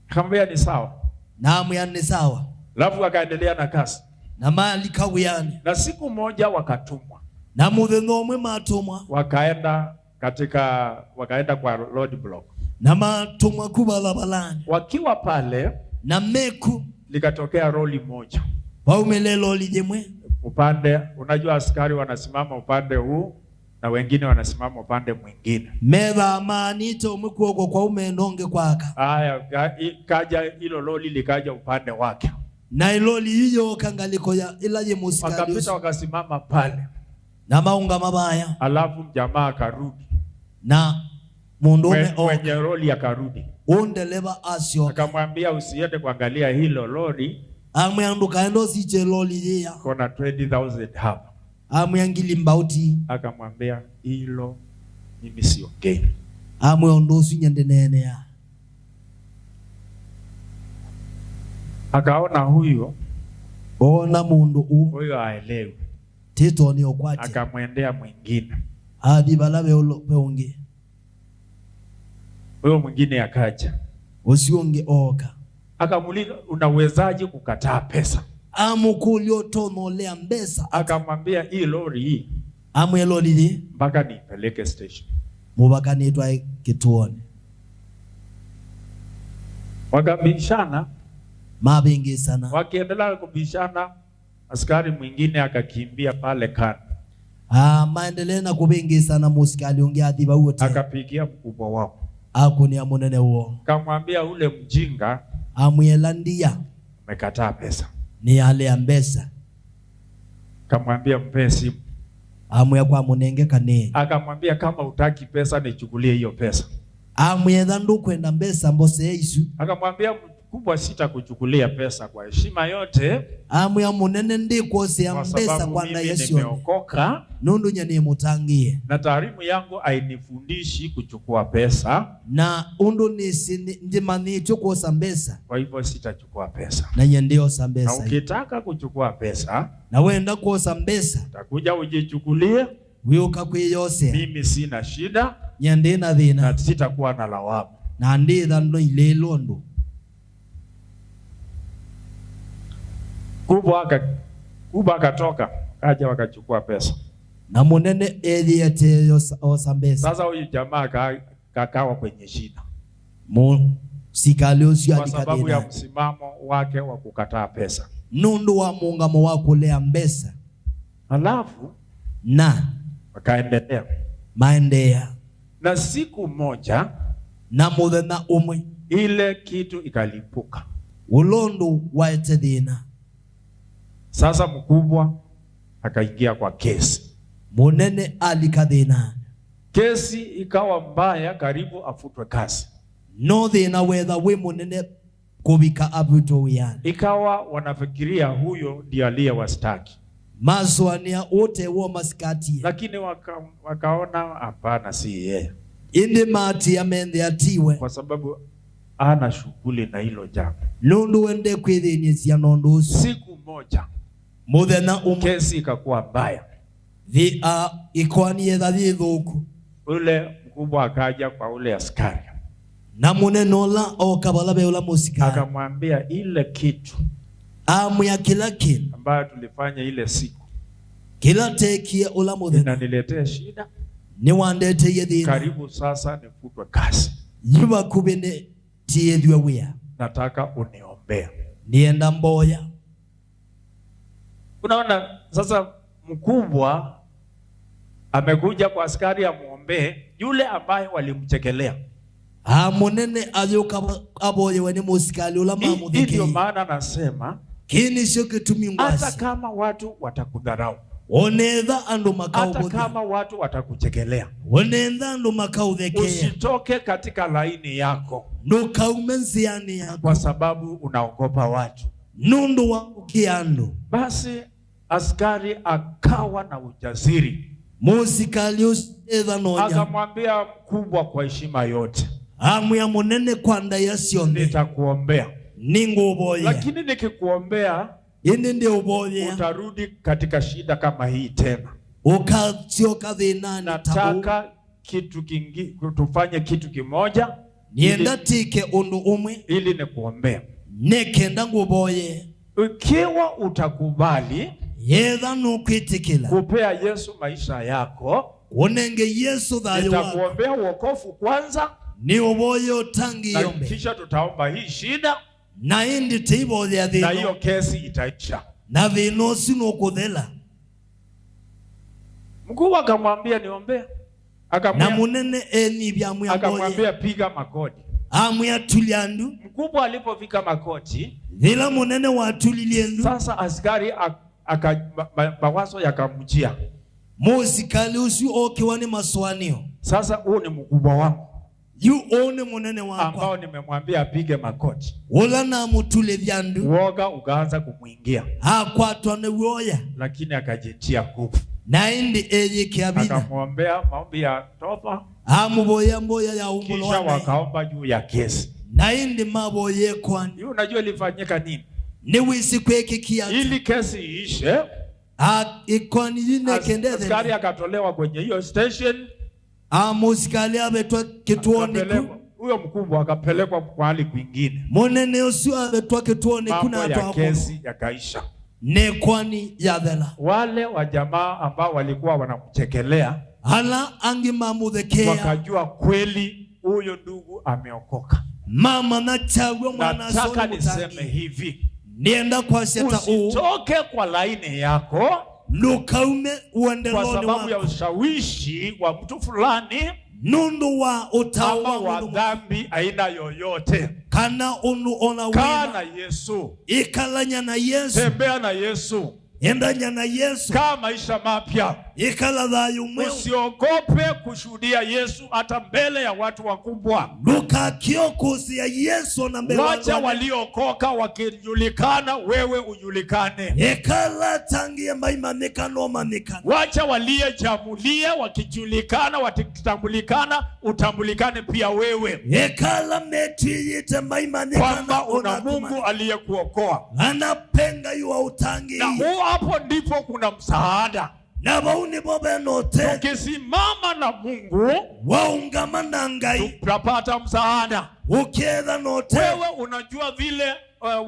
Akamwambia ni sawa. Namu ya ni sawa. Alafu akaendelea na kazi. Na mali kawiyani. Na siku moja wakatumwa. Na mudhendomwe matumwa. Wakaenda kwa roadblock. Na matumwa kubalabalani. Wakiwa pale, na meku likatokea lori moja. Waumele lori jemwe. Upande, unajua askari wanasimama upande huu na wengine wanasimama upande mwingine. Meva amanito umekuoko kwa umenonge kwaka. Haya, kaja hilo lori likaja upande wake. Na lori hiyo kangaliko ya ilaje musikali. Wakapita wakasimama pale. Na maunga mabaya. Alafu jamaa akarudi. Na mundume mwenye lori akarudi. Undeleva asyo. Akamwambia, usiende kuangalia hilo lori. Amyanduka endo siche loli ya. Kuna 20,000 hapa. Amyangili mbauti. Akamwambia, hilo mimi siongei. Amyondosu nyendenene ya. Akaona huyo. Ona mundu huyo haelewi. Tito ni okwache. Akamwendea mwingine. Hadi balabe peonge. Huyo mwingine akaja. Usionge oka. Akamuuliza, unawezaje kukataa pesa? Amukulio tonolea mbesa. Akamwambia, hii lori hii. Amu ya lori hii. Mpaka nipeleke station. Mubaka nitwa kituoni. Wakabishana. Mabingi sana. Wakiendelea kubishana, askari mwingine akakimbia pale kando. Maendelea na kubingi sana musikali ongea diba wote. Akapigia mkubwa wao. Akuni amunene uo. Kamwambia, ule mjinga amuyelandia umekataa pesa. Ni ale ya mbesa. Kamwambia, mpe simu. Amuya kwa munenge kane. Akamwambia, kama utaki pesa nichukulie hiyo pesa. Amuya ndu kwenda mbesa mbose Yesu. Akamwambia, mkubwa, sitakuchukulia pesa kwa heshima yote. Amuya munene ndiko se ya mbesa kwa na Yesu. Nimeokoka. Nundu nyani mutangie. Na taarimu yangu hainifundishi kuchukua pesa. Na undu nisi ndimani chuko sambesa. Kwa hivyo sitachukua pesa. Na nyendio sambesa. Na ukitaka kuchukua pesa. Na wenda kwa sambesa. Utakuja ujichukulie. Wioka kwe yose. Mimi sina shida. Nyende na dhina. Na sitakuwa na lawama. Na ndi dhando ile londo. Kubwa akatoka. Kaja wakachukua pesa. Na munene eli yate osambesa. Sasa huyu jamaa kakawa kwenye shida. Kwa sababu ya msimamo wake wa kukataa pesa. Nundu wa muungamo wako lea mbesa. Alafu na wakaendelea. Maendea. Na siku moja na muthenya umwe ile kitu ikalipuka. Ulondo waete dhina. Sasa mkubwa akaingia kwa kesi. Munene alikadhina. Kesi ikawa mbaya, karibu afutwe kazi. No dhina whether we munene kubika abuto wiyani. Ikawa wanafikiria huyo ndiye aliyewastaki. Maswania wote wa maskati. Lakini wakaona hapana, si yeye. Indi mati ya mende atiwe. Kwa sababu ana shughuli na hilo jambo. Nundu wende kwithinyisia nondu ucio. Siku moja muthenya kesi ikakuwa mbaya, ikwani etha thithuku. Ule mkubwa akaja kwa ule askari na munene ola okabala be ula musika akamwambia ile kitu amya kila kintu ambayo tulifanya ile siku, kila tekie ula muthenya inaniletea shida, ni wandete yethina, karibu sasa nifutwe kazi, yuba kubene tiethwe wia, nataka uniombea. nienda mboya. Unaona sasa mkubwa amekuja kwa askari amuombee yule ambaye walimchekelea. Munene ayoka aboye wene musikali ula mamutheke. Ndio maana nasema kini sio kitumi ngwasi. Hata kama watu watakudharau, onetha andu makau, hata kama watu watakuchekelea, onetha andu makau thekea, usitoke katika laini yako, ndukaume nziani yako kwa sababu unaogopa watu, nundu wa ukiandu. Basi askari akawa na ujasiri, musikali usetha nonya, akamwambia mkubwa kwa heshima yote, amya munene kwa ndaya sionde, nitakuombea ninguboya, lakini nikikuombea ini ndi uboya, utarudi katika shida kama hii tena. Ukatioka thinani. Nataka kitu kingi, tufanye kitu kimoja, nienda tike undu umwe ili nikuombea, nekenda nguboye. Ikiwa utakubali yetha nukwitikila kupea Yesu maisha yako, unenge Yesu thayo wako, nitakuombea wokovu kwanza, ni uboye utangi yombe, kisha tutaomba hii shida, na indi tiboya thino, na hiyo kesi itaisha, na thino sino kuthela. Mkuu akamwambia niombea, na munene eni bya mwe akamwambia piga makoti. Amwe tuliandu. Mkubwa alipofika makoti, vila munene wa tuliliendu, sasa askari mawazo yakamjia, musikali usi okiwani maswanio, sasa huu ni mkubwa wangu, yu one munene wako ambao nimemwambia apige makoti. Ula na mutule vyandu, Woga ukaanza kumwingia, hakwatwa ne woya, lakini akajitia nguvu, na indi eje kiabina, akamwombea maombi ya toba, amuboya mboya ya umulo, kisha wakaomba juu ya kesi, na indi maboye kwani. Hiyo unajua ilifanyika nini? Ni wisi kweki kia ili kesi iishe, ikwani yine kendeze, askari akatolewa kwenye hiyo station, musikali abetwa kituoni ku, huyo mkubwa akapelekwa mahali kwingine, munene usio abetwa kituoni kuna mambo ya kesi yakaisha. Ne kwani ya dhela, wale wa jamaa ambao walikuwa wanamchekelea hala angi mamuthekea, wakajua kweli huyo ndugu ameokoka. Mama na chagwe mwana soni. Nataka niseme hivi, nienda kwa seta usitoke kwa laini yako, nukaume uendeloni kwa sababu ya ushawishi wa mtu fulani, nundu wa utawa wa dhambi aina yoyote. Kana unu ona kaa na Yesu, ikalanya na Yesu, tembea na Yesu, endanya na Yesu, kaa maisha mapya, ikala dhayo mwe. Usiogope kushuhudia Yesu hata mbele ya watu wakubwa. Luka kiokozi ya Yesu na mbele. Wacha waliokoka wakijulikana, wewe ujulikane. Ikala tangia maimanekano manikana. Wacha waliojamulia wakijulikana, wakitambulikana, utambulikane pia wewe. Ikala metiyite maimanekano, kwamba una Mungu aliyekuokoa. Anapenga yuwa utangi. Na hapo ndipo kuna msaada. Na bauni bobe note, tukisimama na Mungu, waungama na ngai, tutapata msaada. Ukiedha note, wewe unajua vile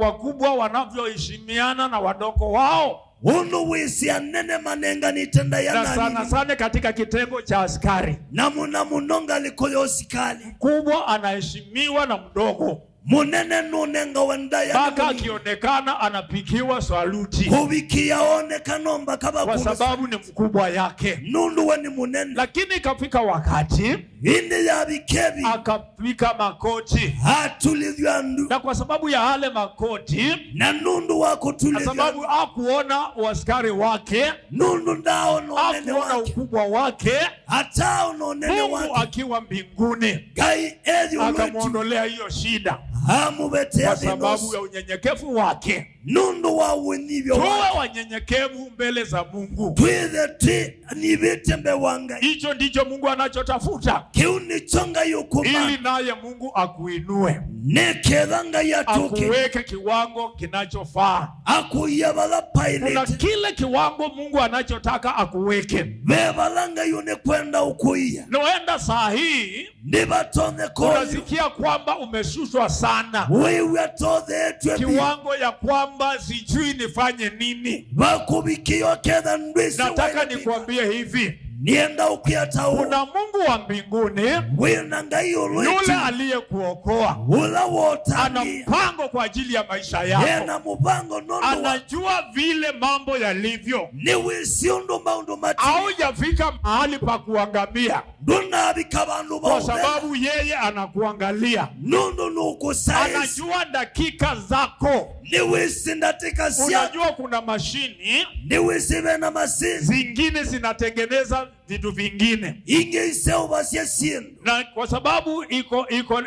wakubwa wanavyoheshimiana na wadogo wao. Unu wisi anene manenga nitenda ya nani. Na sana katika kitengo cha askari, na munonga likoyo askari, mkubwa anaheshimiwa na mdogo. Munene nunenga wendaya, baka akionekana anapikiwa saluti, kubikia onekana mbaka kwa sababu ni mkubwa yake. Nundu wani munene. Lakini ikafika wakati indi ya bikebi, akapika makoti, hatulivyandu, na kwa sababu ya hale makoti na nundu wako tulivyandu, na sababu hakuona waskari wake, nundu ndao nonene wake, hakuona ukubwa wake, hatao nonene wake, Mungu akiwa mbinguni gai eji akamuondolea hiyo shida. amubetea kwa sababu ya unyenyekevu wake. nundu wa winivyo Tuwe wake wanyenyekevu mbele za Mungu. twithe ti nibitembe wanga Hicho ndicho Mungu anachotafuta, kiu ni chonga yukuma ili naye Mungu akuinue, nekethanga yatuke akuweke kiwango kinachofaa. akuyabala Kuna pilot kile kiwango Mungu anachotaka akuweke. bebalanga yune kwenda ukuia Noenda saa hii nibatone koyo unasikia kwamba umeshushwa sana, wewe atothe etwe kiwango ya kwamba sijui nifanye nini. bakubikio ketha ndwisi Nataka nikwambie hivi, nienda ukiyatao kuna Mungu wa mbinguni, winanga yule aliyekuokoa ula ana wotani mpango kwa ajili ya maisha yako. yena mubango nondo Anajua vile mambo yalivyo. ni wisiundu maundu mati Haujafika mahali pa kuangamia, ndunabika bandu kwa bauthera sababu yeye anakuangalia. nundu nukusaizi Anajua dakika zako. ni wisindatika sia Unajua kuna mashini ni wisibe na masinzi zingine zinatengeneza vitu vingine, inge iseubasia sindu na kwa sababu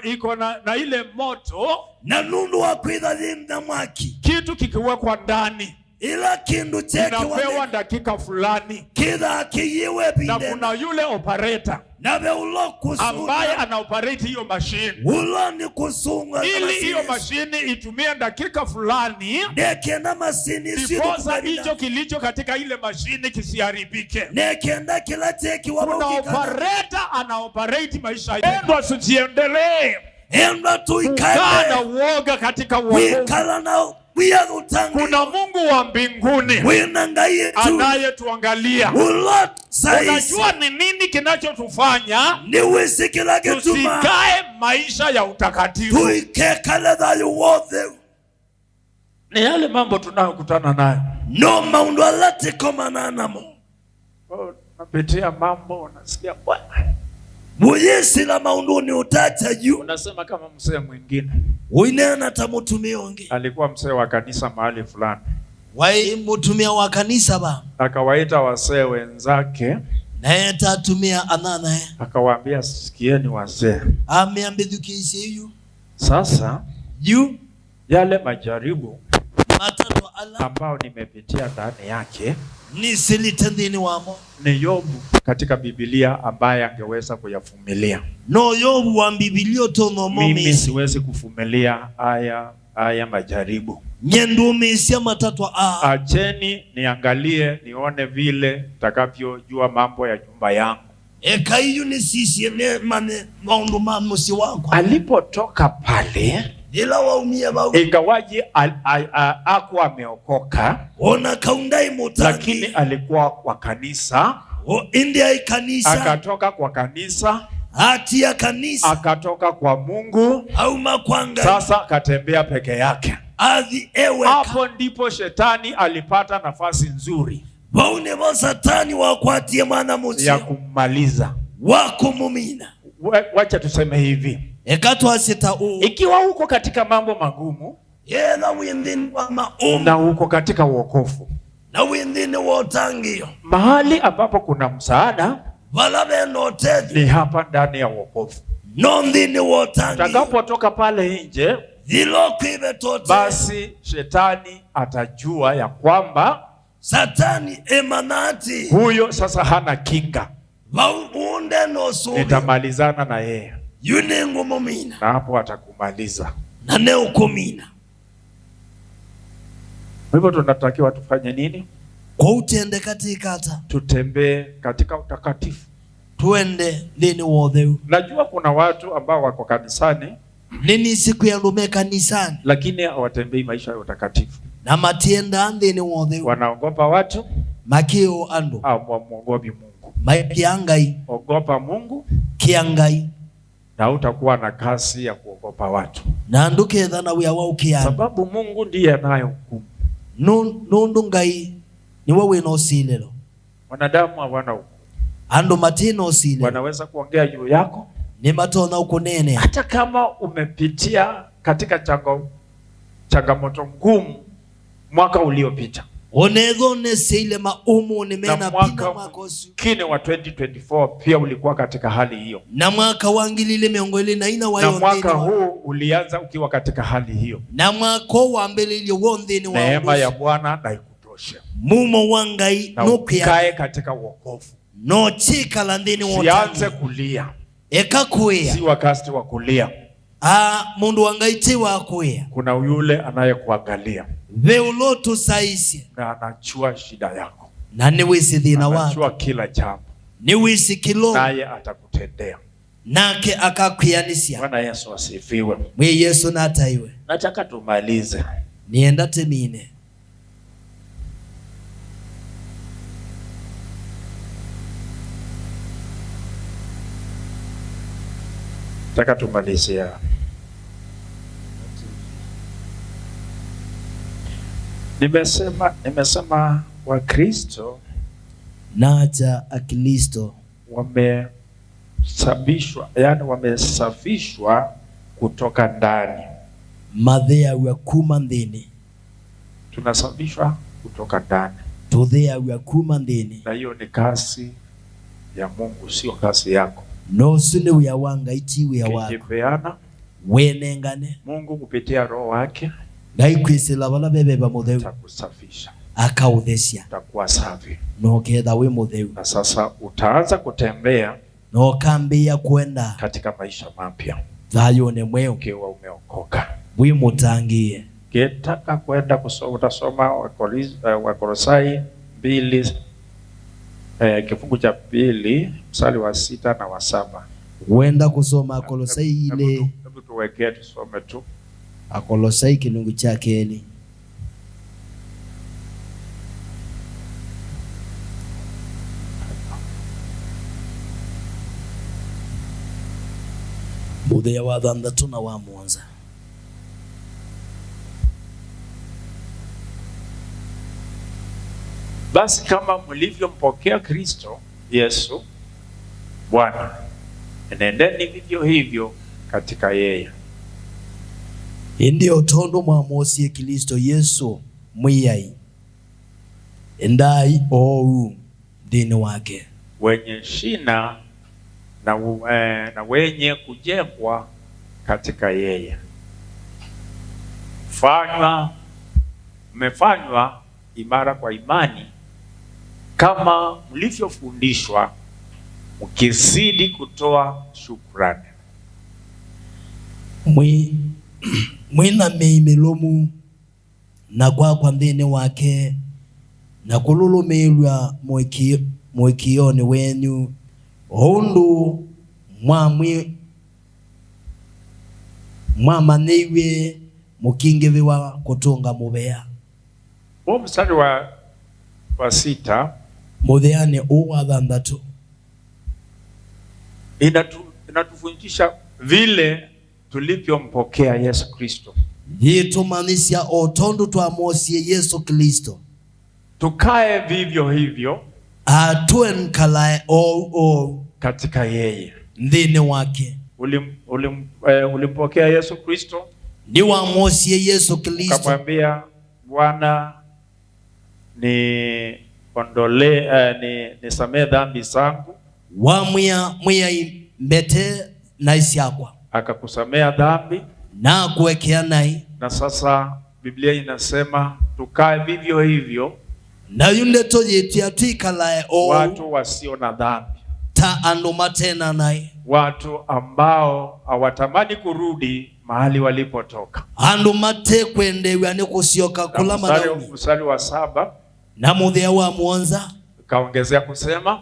iko na ile moto, na nundu wakwitha thinda mwaki kitu kikiwekwa ndani ila kindu cheke inapewa dakika fulani, kitha kiyiwe na binde kuna yule operator nabe ulo ambaye kusunga ana operate hiyo mashini, ulo ni kusunga ili hiyo mashini itumie dakika fulani, nekenda masini ndiposa hicho kilicho katika ile mashini kisiharibike. nekenda kila teki Kuna wabukika operator ana operate maisha yetu, asiendelee enda kukaa na tuikaende uoga katika wokovu. wikala na wiya utangi Kuna Mungu wa mbinguni winanga yetu anayetuangalia. ulot saisi Unajua ni nini kinachotufanya ni wisikila getuma tusikae maisha ya utakatifu? tuikekale thayu wothe Ni yale mambo tunayokutana nayo. no maundu alatikomananamo Napitia mambo, unasikia bwana, muyisila maundu ni utacha juu unasema kama mzee mwingine uinena tamutumia onge alikuwa mzee wa kanisa mahali fulani, wai mutumia wa kanisa ba akawaita wasee wenzake, naye tatumia ananaye akawaambia, sikieni wazee, ameambidhukishe hiyo sasa juu yale majaribu matatu ala ambao nimepitia ndani yake ni silitendini wamo ni Yobu katika Biblia ambaye angeweza kuyavumilia. no yobu wa bibilio tono Mimi momi siwezi kuvumilia haya majaribu. nyendu mesia matatu Acheni niangalie nione vile takavyojua mambo ya nyumba yangu. eka hiyo ni sisi ne mane maundu mamusi wako Alipotoka pale, ila waumia bau ingawaji hakuwa ameokoka, ona kaundai mutangi lakini alikuwa kwa kanisa. o india ikanisa Akatoka kwa kanisa, hati ya kanisa akatoka kwa Mungu, au makwanga sasa akatembea peke yake. adhi ewe Hapo ndipo shetani alipata nafasi nzuri baune bo satani wakwatie mwana musi ya kummaliza. wako mumina Wacha tuseme hivi, ekatu asita ikiwa uko katika mambo magumu yena windini wa na uko katika wokovu, na windini wa utangio mahali ambapo kuna msaada valabe notethi ni hapa ndani ya wokovu. nondhini wa utangio Utakapotoka pale nje, dhiloko ibe tote basi shetani atajua ya kwamba satani emanati huyo sasa hana kinga, vaunde no subi nitamalizana na yeye, yuningu mumina na hapo atakumaliza. na neukumina. Kwa hivyo tunatakiwa tufanye nini? kwa utende katikata Tutembee katika utakatifu. tuende lini wothe Najua kuna watu ambao wako kanisani nini siku ya lume kanisani lakini hawatembei maisha ya utakatifu. na matienda andhini wothe Wanaogopa watu makio andu au muogopi Mungu. maikiangai Ogopa Mungu kiangai na utakuwa na kasi ya kuogopa watu, na nduketha na wia waukiana sababu Mungu ndiye anayehukumu. nundu ngai niwe wina usililo Wanadamu hawana hukumu. andu matina usililo Wanaweza kuongea juu yako ni matona ukunene hata kama umepitia katika changamoto ngumu mwaka uliopita. onedhone seile maumu nimena na pina mwaka makosu mwingine wa 2024 pia ulikuwa katika hali hiyo, na mwaka wangilile miongole na ina wayo na mwaka huu ulianza ukiwa katika hali hiyo. na mwaka wa mbele ile wondeni wa Neema ya Bwana na ikutoshe, mumo wangai na ukae katika wokovu, no chika landini wote. Sianze kulia, Eka kuya. si wakati wa kulia. Mundu wangaiti wa kuya. Kuna yule anayekuangalia Veulotu saisi. na anajua shida yako, Na niwisi dhina wako. anajua kila jambo, Niwisi kilo. naye atakutendea. Nake akakuyanisia. Bwana Yesu asifiwe. Mwe Yesu nataiwe. Nataka tumalize. Nienda temine. Nataka tumalizia. Nimesema Wakristo Naja akilisto wamesafishwa, yani wamesafishwa kutoka ndani. Madhea wa kuma ndini. Tunasafishwa kutoka ndani. Tudhea wa kuma ndini. Na hiyo ni kazi ya Mungu, sio kazi yako. No sune uya wanga iti uya wako. Kijipeana Wenengane. Mungu kupitia Roho wake Gai kwisi labala bebe ba mutheu. atakusafisha. Akaudhesia. Utakuwa safi. No ketha we mutheu. Na sasa utaanza kutembea No kambia kwenda katika maisha mapya. Thayo ne mweo. Ukiwa umeokoka. We mutangie. Kitaka kwenda kusoma, utasoma Wakolosai 2 kifungu cha 2 mstari wa 6 na wa 7. Wenda kusoma Kolosai ile. Hebu tuwekee tusome tu. Kolosai kilungu chake ni. Muthea wa thanthatu na wa mwanza. Basi kama mlivyompokea Kristo Yesu Bwana, enendeni vivyo hivyo katika yeye. Ndio tondo mwamosie Kristo Yesu mwiyai. Endai ou dini wake. Wenye shina na wenye kujengwa katika yeye. Mmefanywa imara kwa imani kama mlivyofundishwa, mkizidi kutoa shukrani. Mwina meimilomu na kwa ndini wake na kululumirwa mwikioni wenyu hondu mwamaniwe mukingiviwa kutunga mubea. Huo mstari wa 6 mutheane uwa thanthatu inatufundisha vile tulivyompokea Yesu Kristo. Yitumanisha otondu twamosie Yesu Kristo. Tukae vivyo hivyo. Atuenkalae o katika yeye. Ndini wake. Ulimpokea Yesu Kristo. Ni wamosie Yesu Kristo. Ukamwambia Bwana nisamee dhambi zangu. Wamwia mbete na isiakwa. Akakusamea dhambi. Na kuwekea nai. Na sasa Biblia inasema tukae vivyo hivyo. Na yunde toyetia tuikalae o. Watu wasio na dhambi. Ta anduma tena nai. Watu ambao hawatamani kurudi mahali walipotoka. Anduma te kwendewa ni kusioka kula manaumi. Mstari wa 7. Na muthea wa mwanza. Kaongezea kusema.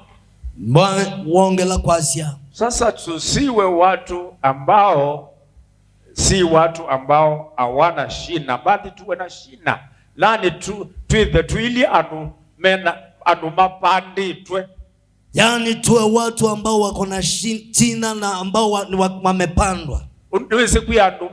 Wongela kwasia. Sasa tusiwe watu ambao si watu ambao hawana shina, bali tuwe na shina. Lani tuili anu mapandi tuwe. Yani tuwe watu ambao wako na shina na ambao wamepandwa. Unduwezi kuyandu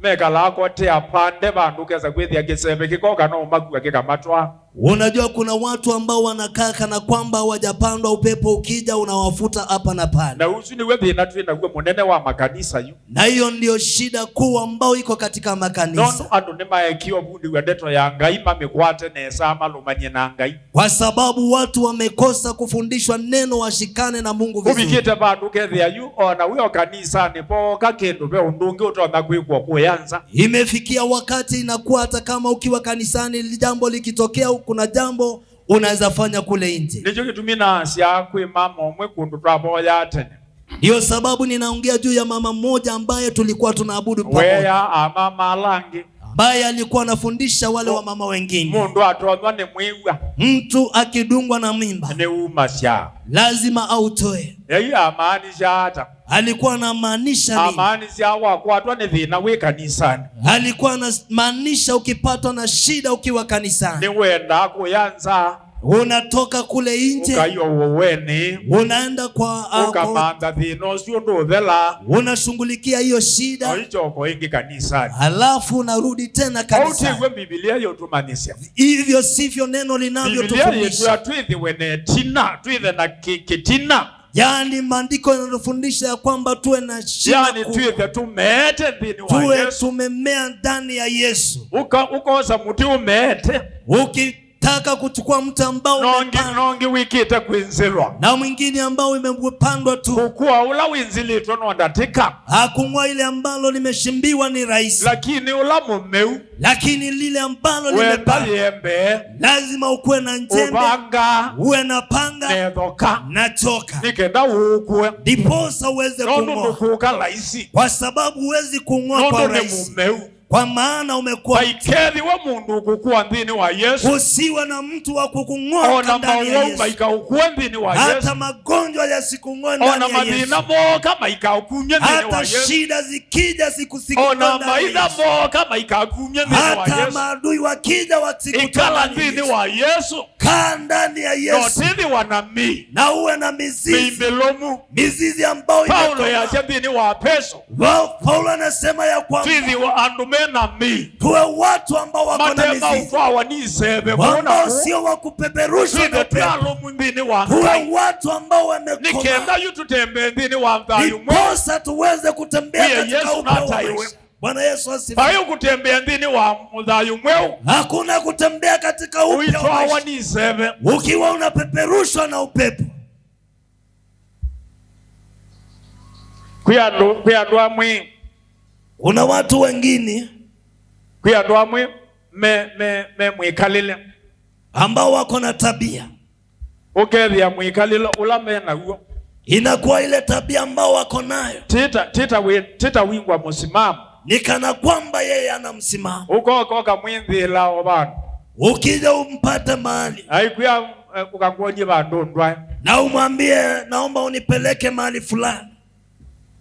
mekala kote apande bandu keza kwethi akisebe kikoka no magu akikamatwa. Unajua kuna watu ambao wanakaa kana kwamba hawajapandwa, upepo ukija unawafuta hapa na pale. Na uzuni wewe na tuwe na mwenene wa makanisa yu. Na hiyo ndio shida kuu ambao iko katika makanisa. Nono andu nemaekio bundi wedeto ya Ngai mamekwate nesa malumanye na Ngai. Kwa sababu watu wamekosa kufundishwa neno washikane na Mungu vizuri. Ubikite bandu kethia yu ona wio kanisa nipo kakendo be undungi utona kwikwa kuyanza. Imefikia wakati inakuwa hata kama ukiwa kanisani jambo likitokea kuna jambo unaweza fanya kule nje. Nicho kitumina sia kwe mama omwe kundu twaboya tene. Hiyo sababu ninaongea juu ya mama mmoja ambaye tulikuwa tunaabudu pamoja. Weya mama alangi. Ambaye alikuwa anafundisha wale wa mama wengine. Mundu atondwa ni mwiwa. Mtu akidungwa na mimba ni umasya. Lazima autoe. Yeye amaanisha hata. Alikuwa anamaanisha nini? Amaanisha wakwatwa ni thina we kanisani. Alikuwa anamaanisha ukipatwa na shida ukiwa kanisani. Ni wenda kuyanza. Unatoka kule nje. Ukayo uweni. Unaenda kwa ukamanda thino sio ndo thela. Unashughulikia hiyo shida. Oichoko ingi kanisani. Alafu unarudi tena kanisani. Auti Biblia yotumanisha. Hivyo sivyo neno linavyotufundisha. Biblia yetu atwithi wene tina, twithi na kitina. Yani maandiko yanatufundisha ya kwamba tuwe na shida. Yani twithi tumete ndini wa Yesu. Tuwe tumemea ndani ya Yesu. Ukosa muti umete. Ukitaka kuchukua mti ambao nongi wikite kwinzilwa. Na mwingine ambao umepandwa tu. Kukua ula winzili tono ndatika. Hakungwa ile ambalo limeshimbiwa ni rahisi. Lakini ula mumeu. Lakini lile ambalo limepandwa. Lazima ukuwe na njembe. Upanga. Uwe na panga. Nedhoka. Na choka. Nikenda ukwe. Diposa uweze kung'oa. Nono nukuka laisi. Kwa sababu uwezi kung'oa kwa rahisi. Kwa maana umekuwa baikethi wa mundu kukua ndini wa Yesu. Usiwe na mtu wa kukung'oa ndani ya Yesu. Baikaukuwa ndini wa Yesu. Hata magonjwa yasikung'oe ndani ya Yesu. Ona madina moka baikaukunye ndini wa Yesu. Hata shida zikija sikusikuwa ndani ya Yesu. Ona maida moka baikakunye ndini wa Yesu. Hata maadui wakija wasikuwa ikala ndini wa Yesu. Kaa ndani ya Yesu. Notini wanami. Na uwe na mizizi. Mimbelomu. Mizizi ambao Paulo ya ndini wa Efeso. Paulo anasema ya kwamba Tithi wa andume na mi. Tuwe watu ambao wako na mizizi. Ambao sio wa kupeperushwa na upepo. Tuwe watu ambao wamekoma. Nikenda yu tutembe ndini wa mdhayu mwe. Niposa tuweze kutembea katika upeo. Bwana Yesu asifiwe. Hayo kutembea ndini wa mdhayu mwe. Hakuna kutembea katika upeo. Ukiwa unapeperushwa na upepo. Kuyandwa mwe. Kuna watu wengine kuyandwa mwe mwikalile ambao wako na tabia. Ukethia mwikalile ulame na huo. Inakuwa ile tabia ambao wako nayo. Tita wingwa musimamo. Ni kana kwamba yeye ana msimamo. Ukoka mwinthila obana. Ukija umpate mahali. Haikuya ukakuonye bandondwa. Na umwambie naomba unipeleke mahali fulani.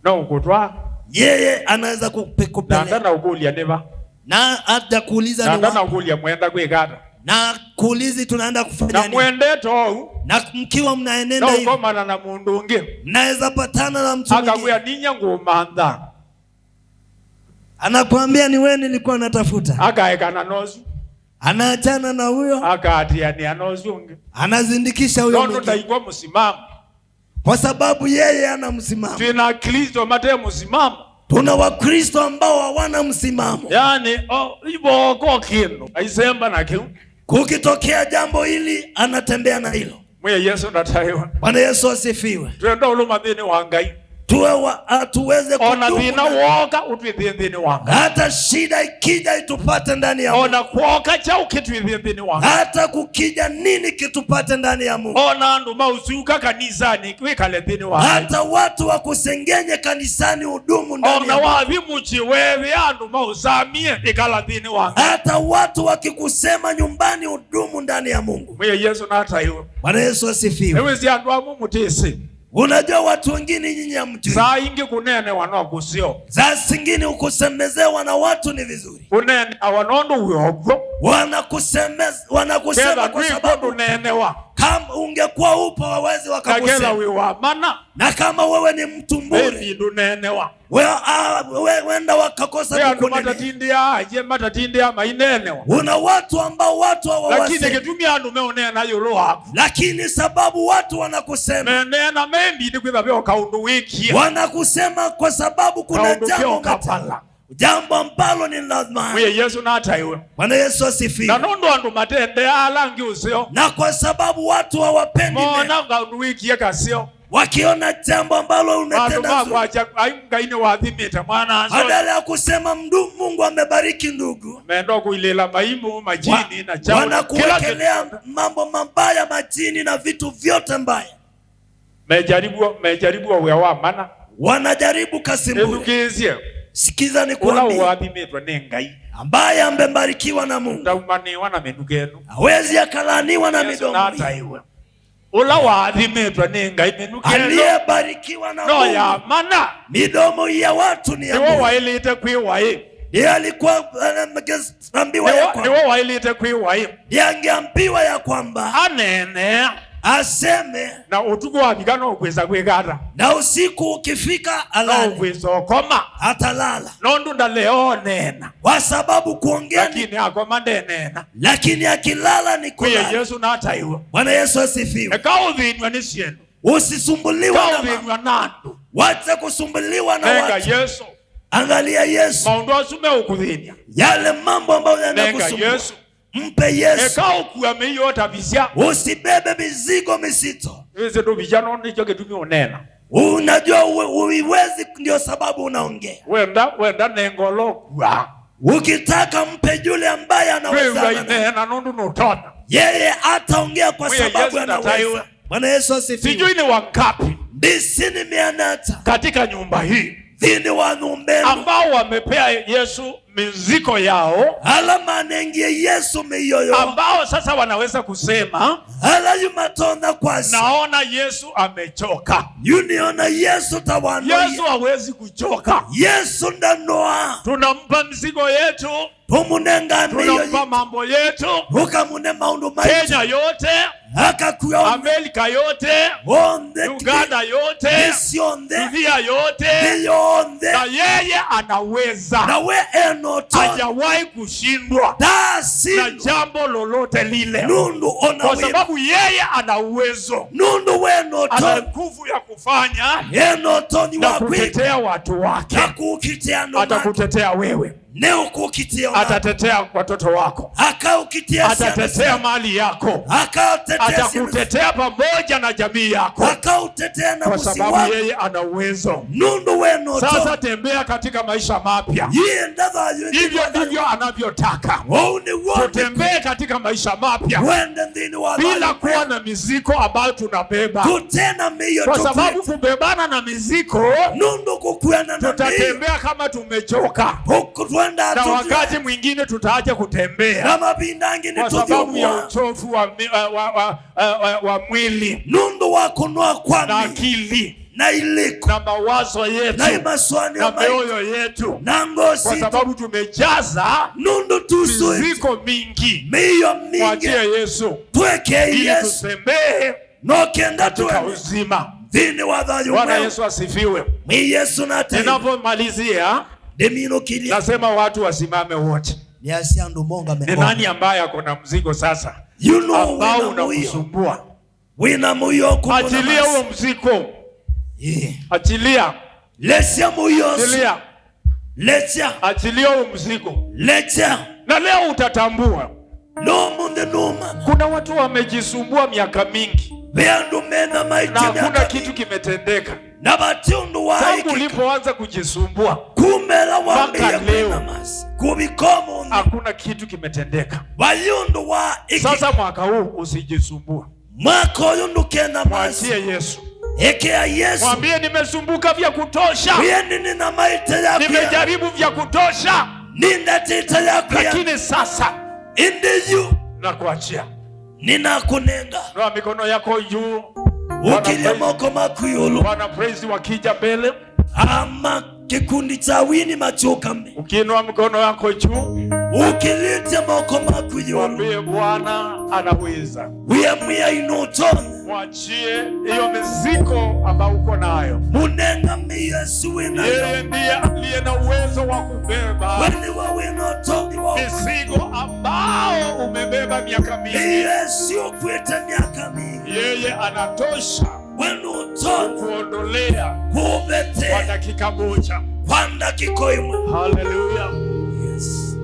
Na ukutwa. Yeye anaweza kupeleka. Na ukulia neba. Na hata kuuliza ni na ukulia mwenda kwegata. Na kuulizi tunaenda kufanya nini? Na mwende to. Na mkiwa mnaenenda hivi. Na ukomana na mundu ungi. Mnaweza patana na mtu mwingine. Akakuya ninya ngumanda. Anakuambia ni wewe nilikuwa natafuta. Akaekana nozu. Anaachana na huyo. Akatia ni anozu ungi. Anazindikisha huyo mwingine. Ndio ndaikuwa msimamo. Kwa sababu yeye ana msimamo. Tuna Kristo mate msimamo. Tuna Wakristo ambao hawana msimamo. Yani ibo kwa kindu aisemba na kiu. Kukitokea jambo hili anatembea na hilo. Mwe Yesu nataiwa. Bwana Yesu asifiwe. Twenda uluma ndini wa Ngai. Tuweze kudumu. Ona dhina woka utwithi ndini wa Ngai. Hata shida ikija itupate ndani ya Mungu. Ona kuoka cha ukitwithi ndini wa Ngai. Hata kukija nini kitupate ndani ya Mungu. Ona andu mausuka kanisani kwikale ndini wa Ngai. Hata watu wakusengenye kanisani udumu ndani ya Mungu. Ona wavi muchiwewe andu mausamie ikala ndini wa Ngai. Hata watu wakikusema nyumbani udumu ndani ya Mungu. Mwe Yesu nataiwa. Bwana Yesu asifiwe. Ewe si andu amu mutisi. Unajua watu wengine nyinyi ya mtu. Saa ingi kunene wanokusio. Saa zingine ukusemezewa na watu ni vizuri. Kunene awanondo uyogo. Wanakusema kwa sababu kama ungekuwa upo wawezi wakakusema. Na kama wewe ni mtu mburi, wenda wakakosa kukunenea. Una watu ambao watu hawawasemi, lakini sababu watu wanakusema, wanakusema kwa sababu kuna jambo ambalo ni lazima. Bwana Yesu asifiwe. Na kwa sababu watu hawapendi, wakiona jambo ambalo umetenda, badala ya kusema Mungu amebariki ndugu, wanakuwekelea mambo mabaya, majini na vitu vyote mbaya. Wanajaribu kasimburi. Sikiza nikwambie, ambaye amebarikiwa na Mungu hawezi akalaaniwa na midomo. Aliyebarikiwa na Mungu, midomo ya watu ni ya Mungu. Yeye alikuwa angeambiwa ya kwamba aseme, na usiku ukifika alale, atalala, kwa sababu kuongea, lakini akilala ni kulala. Bwana Yesu asifiwe. Usisumbuliwa na mambo, wacha kusumbuliwa na watu. Angalia Yesu, yale mambo ambayo yanakusumbua, mpe Yesu. Usibebe mizigo misito. Unajua uiwezi, ndio sababu unaongea. Ukitaka mpe yule ambaye anaweza. Yeye ataongea kwa sababu anaweza. Bwana Yesu asifiwe. Sijui ni wangapi Disini mianata katika nyumba hii ambao wamepea Yesu mizigo yao, alama nengie Yesu miyoyo, ambao sasa wanaweza kusema naona Yesu amechoka. Uniona Yesu tawano. Yesu hawezi kuchoka. Yesu ndanoa. Tunampa mizigo yetu, tunampa mambo yetu, Kenya yote, Amerika yote, Uganda yote, dunia yote, na yeye anaweza. Hajawahi kushindwa na jambo lolote lile, kwa sababu yeye ana uwezo, ana nguvu ya kufanya na kutetea watu wake. Atakutetea wewe, atatetea watoto wako, atatetea mali yako, atakutetea pamoja na jamii yako, kwa sababu yeye ana uwezo. Sasa tembea katika maisha mapya. Hivyo ndivyo anavyotaka tutembee katika maisha mapya, bila kuwa na mizigo ambayo tunabeba, kwa sababu kubebana na mizigo tutatembea kama tumechoka, na wakati mwingine tutaacha kutembea kwa sababu ya uchovu wa mwili na akili na mawazo yetu na mioyo yetu, kwa sababu tumejaza mizigo mingi. Mwachie Yesu ili tutembee katika uzima. Bwana Yesu asifiwe. Ninapomalizia nasema watu wasimame wote. Ni nani ambaye ako na mzigo sasa ambao unakusumbua? Achilia huo mzigo. Achilia. Achilia huo mzigo. Na leo utatambua. Kuna watu wamejisumbua miaka mingi na hakuna kitu kimetendeka. Tangu ulipoanza kujisumbua mpaka leo hakuna kitu kimetendeka. Sasa mwaka huu usijisumbua. Mwachie Yesu. Mwambie nimesumbuka vya kutosha, nimejaribu vya kutosha, lakini sasa nakuachia. Ninakunenga. Noa mikono yako juu. Wana praise wakija mbele. Ama kikundi cha wini machoka. Ukiinua mikono yako juu, ukilete moko makuyulu. Mwambie Bwana anaweza. Mwachie hiyo mizigo ambayo uko nayo. Yeye ndiye aliye na uwezo wa kubeba mizigo ambao umebeba miaka mingi. Yeye anatosha kuondolea kwa dakika moja. Hallelujah. Yes.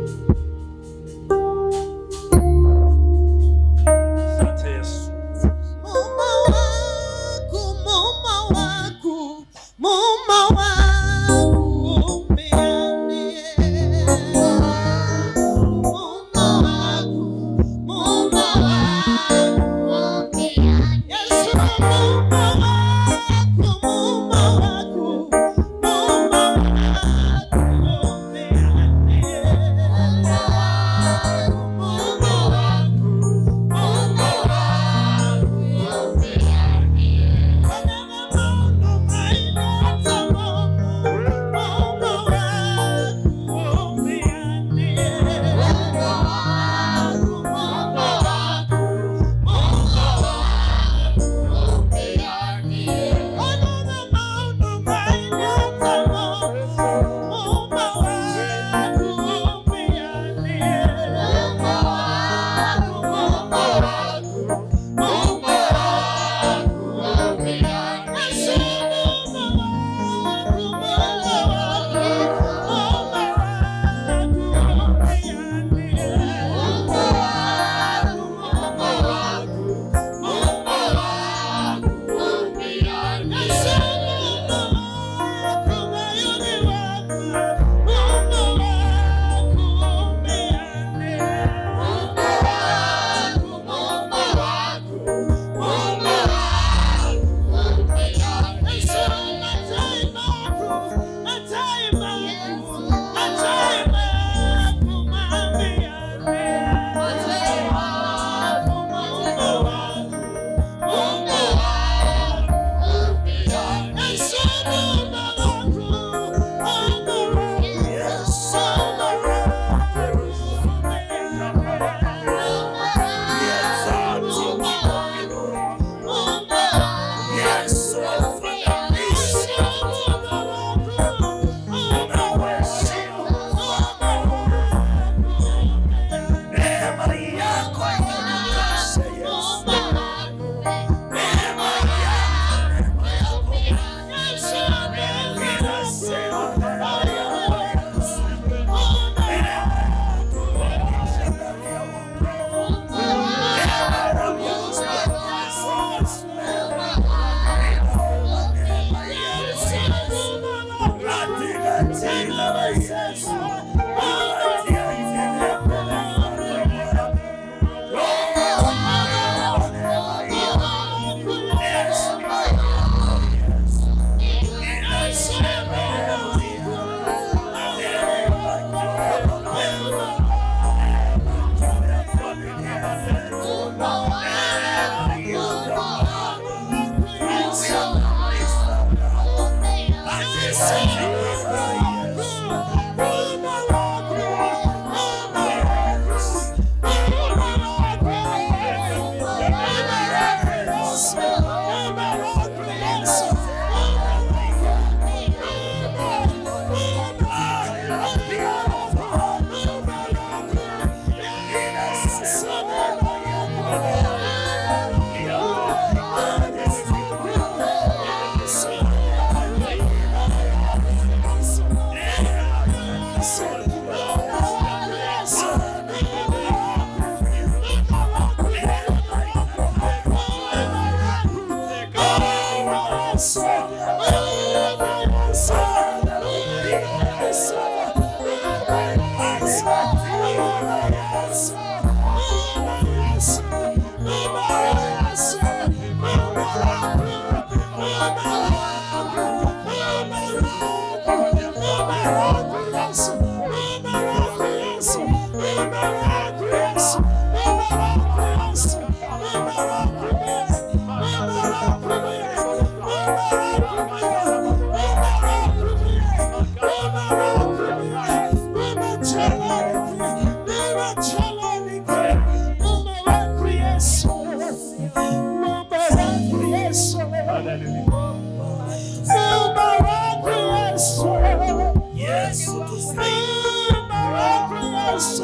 Yesu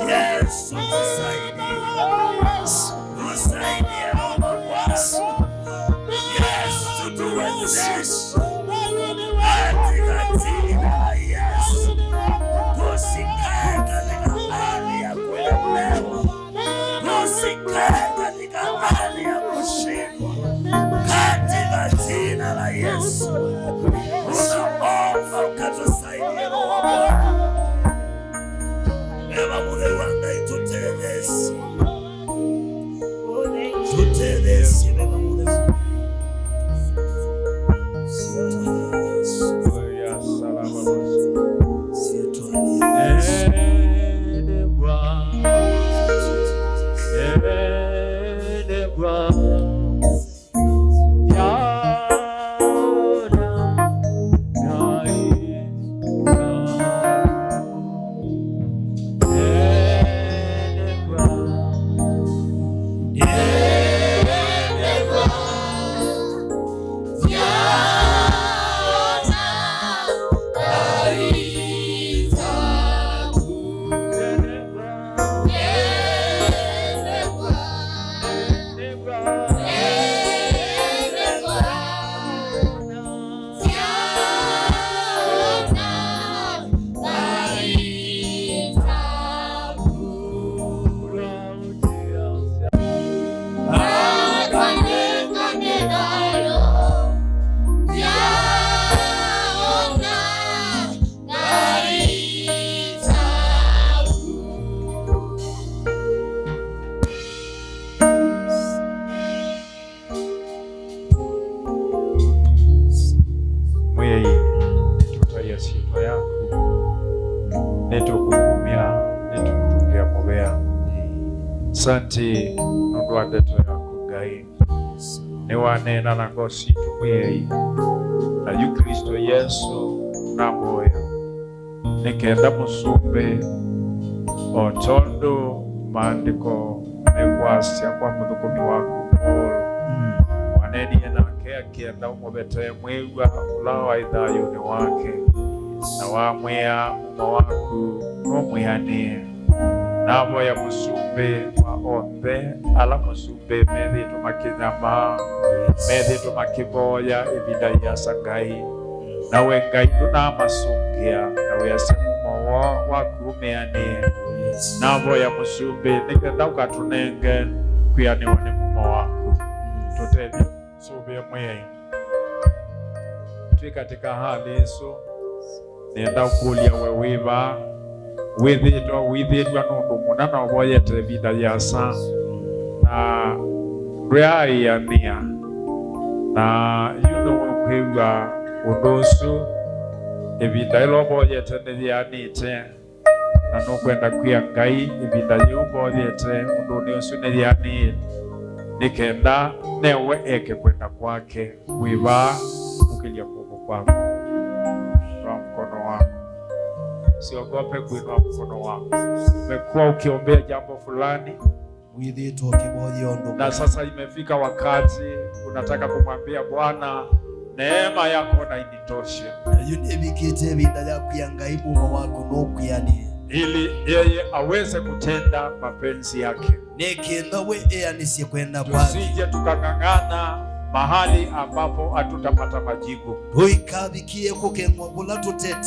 tusaidie. Tusaidie Roho wako. Yesu tuwezeshe. Katika jina la Yesu. Tusikae katika hali ya kulemewa. Tusikae katika hali ya kushindwa. Katika jina la Yesu. Tunaomba ukatusaidie Roho wako. Ema Mungu wangu tutelezi. Tutelezi Ema Mungu. Santi nundu wa ndeto yaku Ngai ni wanena na ngosi tumwei na yu Kristo Yesu na moya nikenda musumbe otondo maandiko mekwasya kwa muthukumi waku waneni enake akienda umubete mwigwa ulao wa ithayuni wake na wamwea uma waku nomwihanie nabo ya musumbe wa ombe ala musumbe methi tumakinyama methi tumakiboya ibida ya Ngai nawe Ngai tunamasungia nawe asimumo wakumeanie nabo ya musumbe nikenda ukatunenge kwianiwa ni mumo waku tutethie sube mwei twi katika hali iso nenda ukulia wewiva withitwa nundu muna na uboyete vida yasa na ria ya nia na yuno kwiga undosu evida ilo boyete nithianite na nukwenda kwia Ngai evida yu boyete undu niosu nithianite nikenda newe eke kwenda kwake wiva ukilia kuko kwako kwa mkono wako. Siogope kuinua mkono wako. Umekuwa ukiombea jambo fulani na sasa imefika wakati unataka kumwambia Bwana, neema yako na initoshe, ili yeye aweze kutenda mapenzi yake. Tusije tukang'ang'ana mahali ambapo hatutapata majibu,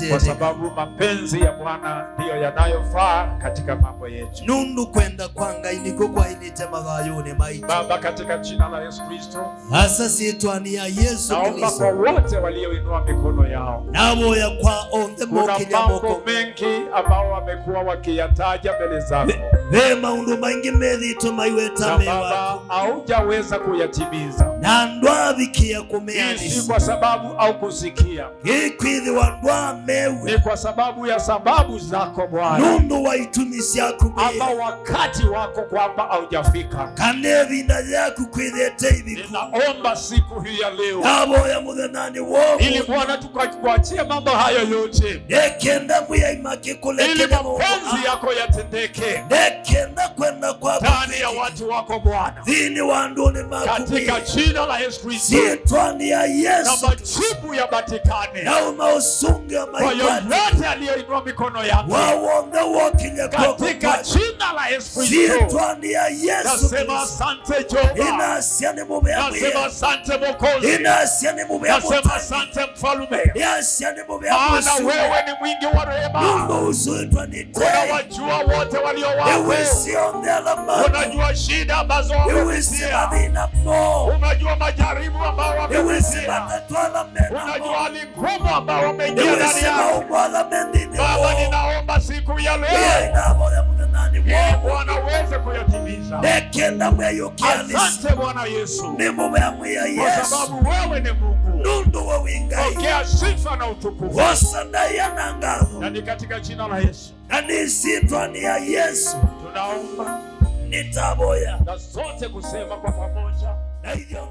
kwa sababu mapenzi ya Bwana ndiyo yanayofaa katika mambo yetu. Nundu kwenda kwanga iniko kwa inite magayone maiti. Baba, katika jina la Yesu Kristo, hasa sietwani ya Yesu naomba kwa wote walioinua mikono yao, nabo ya kwa onde moki ya moko, mambo mengi ambao wamekuwa wakiyataja mbele zako, vema undu maingi methi tumaiweta mewa, Baba haujaweza kuyatimiza, na ndwa vikia kumeani, si kwa sababu au kusikia, ikwithi wa ndwa mewe, ni kwa sababu ya sababu zako Bwana, nundu wa itumisi yako ama wakati wako kwamba haujafika. Kanevi na yaku kwithete hivi. Ninaomba siku hii ya leo, nabo ya mudhenani wogo, ili Bwana tukakuachie mambo haya yote, nekenda muya imake kuleke, ili mapenzi yako yatendeke nekenda kwenda kwa ndani ya watu wako Bwana. Dhini wandu ni makubi. Katika jina la Yesu Kristo. Sietwani ya Yesu. Na majibu ya batikane. Na umausunge wa maibati. Kwa yoyote aliyoinua mikono yake. Wawonge wakile kwa katika jina la Yesu Kristo. Sietwani ya Yesu. Nasema asante Jehova. Inasia ni mume ya mwe. Nasema asante Mwokozi. Inasia ni mume ya mwe. Nasema asante Mfalme. Inasia ni mume ya mwe. Maana wewe ni mwingi wa rehema. Mungu usuitwa ni te. Unawajua wote walio wako. Ewe sionde alamani. Unajua shida ambazo wamepitia. Unajua majaribu ambao wamepitia. Unajua hali ngumu ambao wameingia ndani yao. Baba, ninaomba siku ya leo Bwana uweze kuyatimiza. Asante Bwana Yesu. Kwa sababu wewe ni Mungu. Pokea sifa na utukufu. Na ni katika jina la Yesu. Tunaomba. Nitaboya. Na sote kusema kwa pamoja. Na hiyo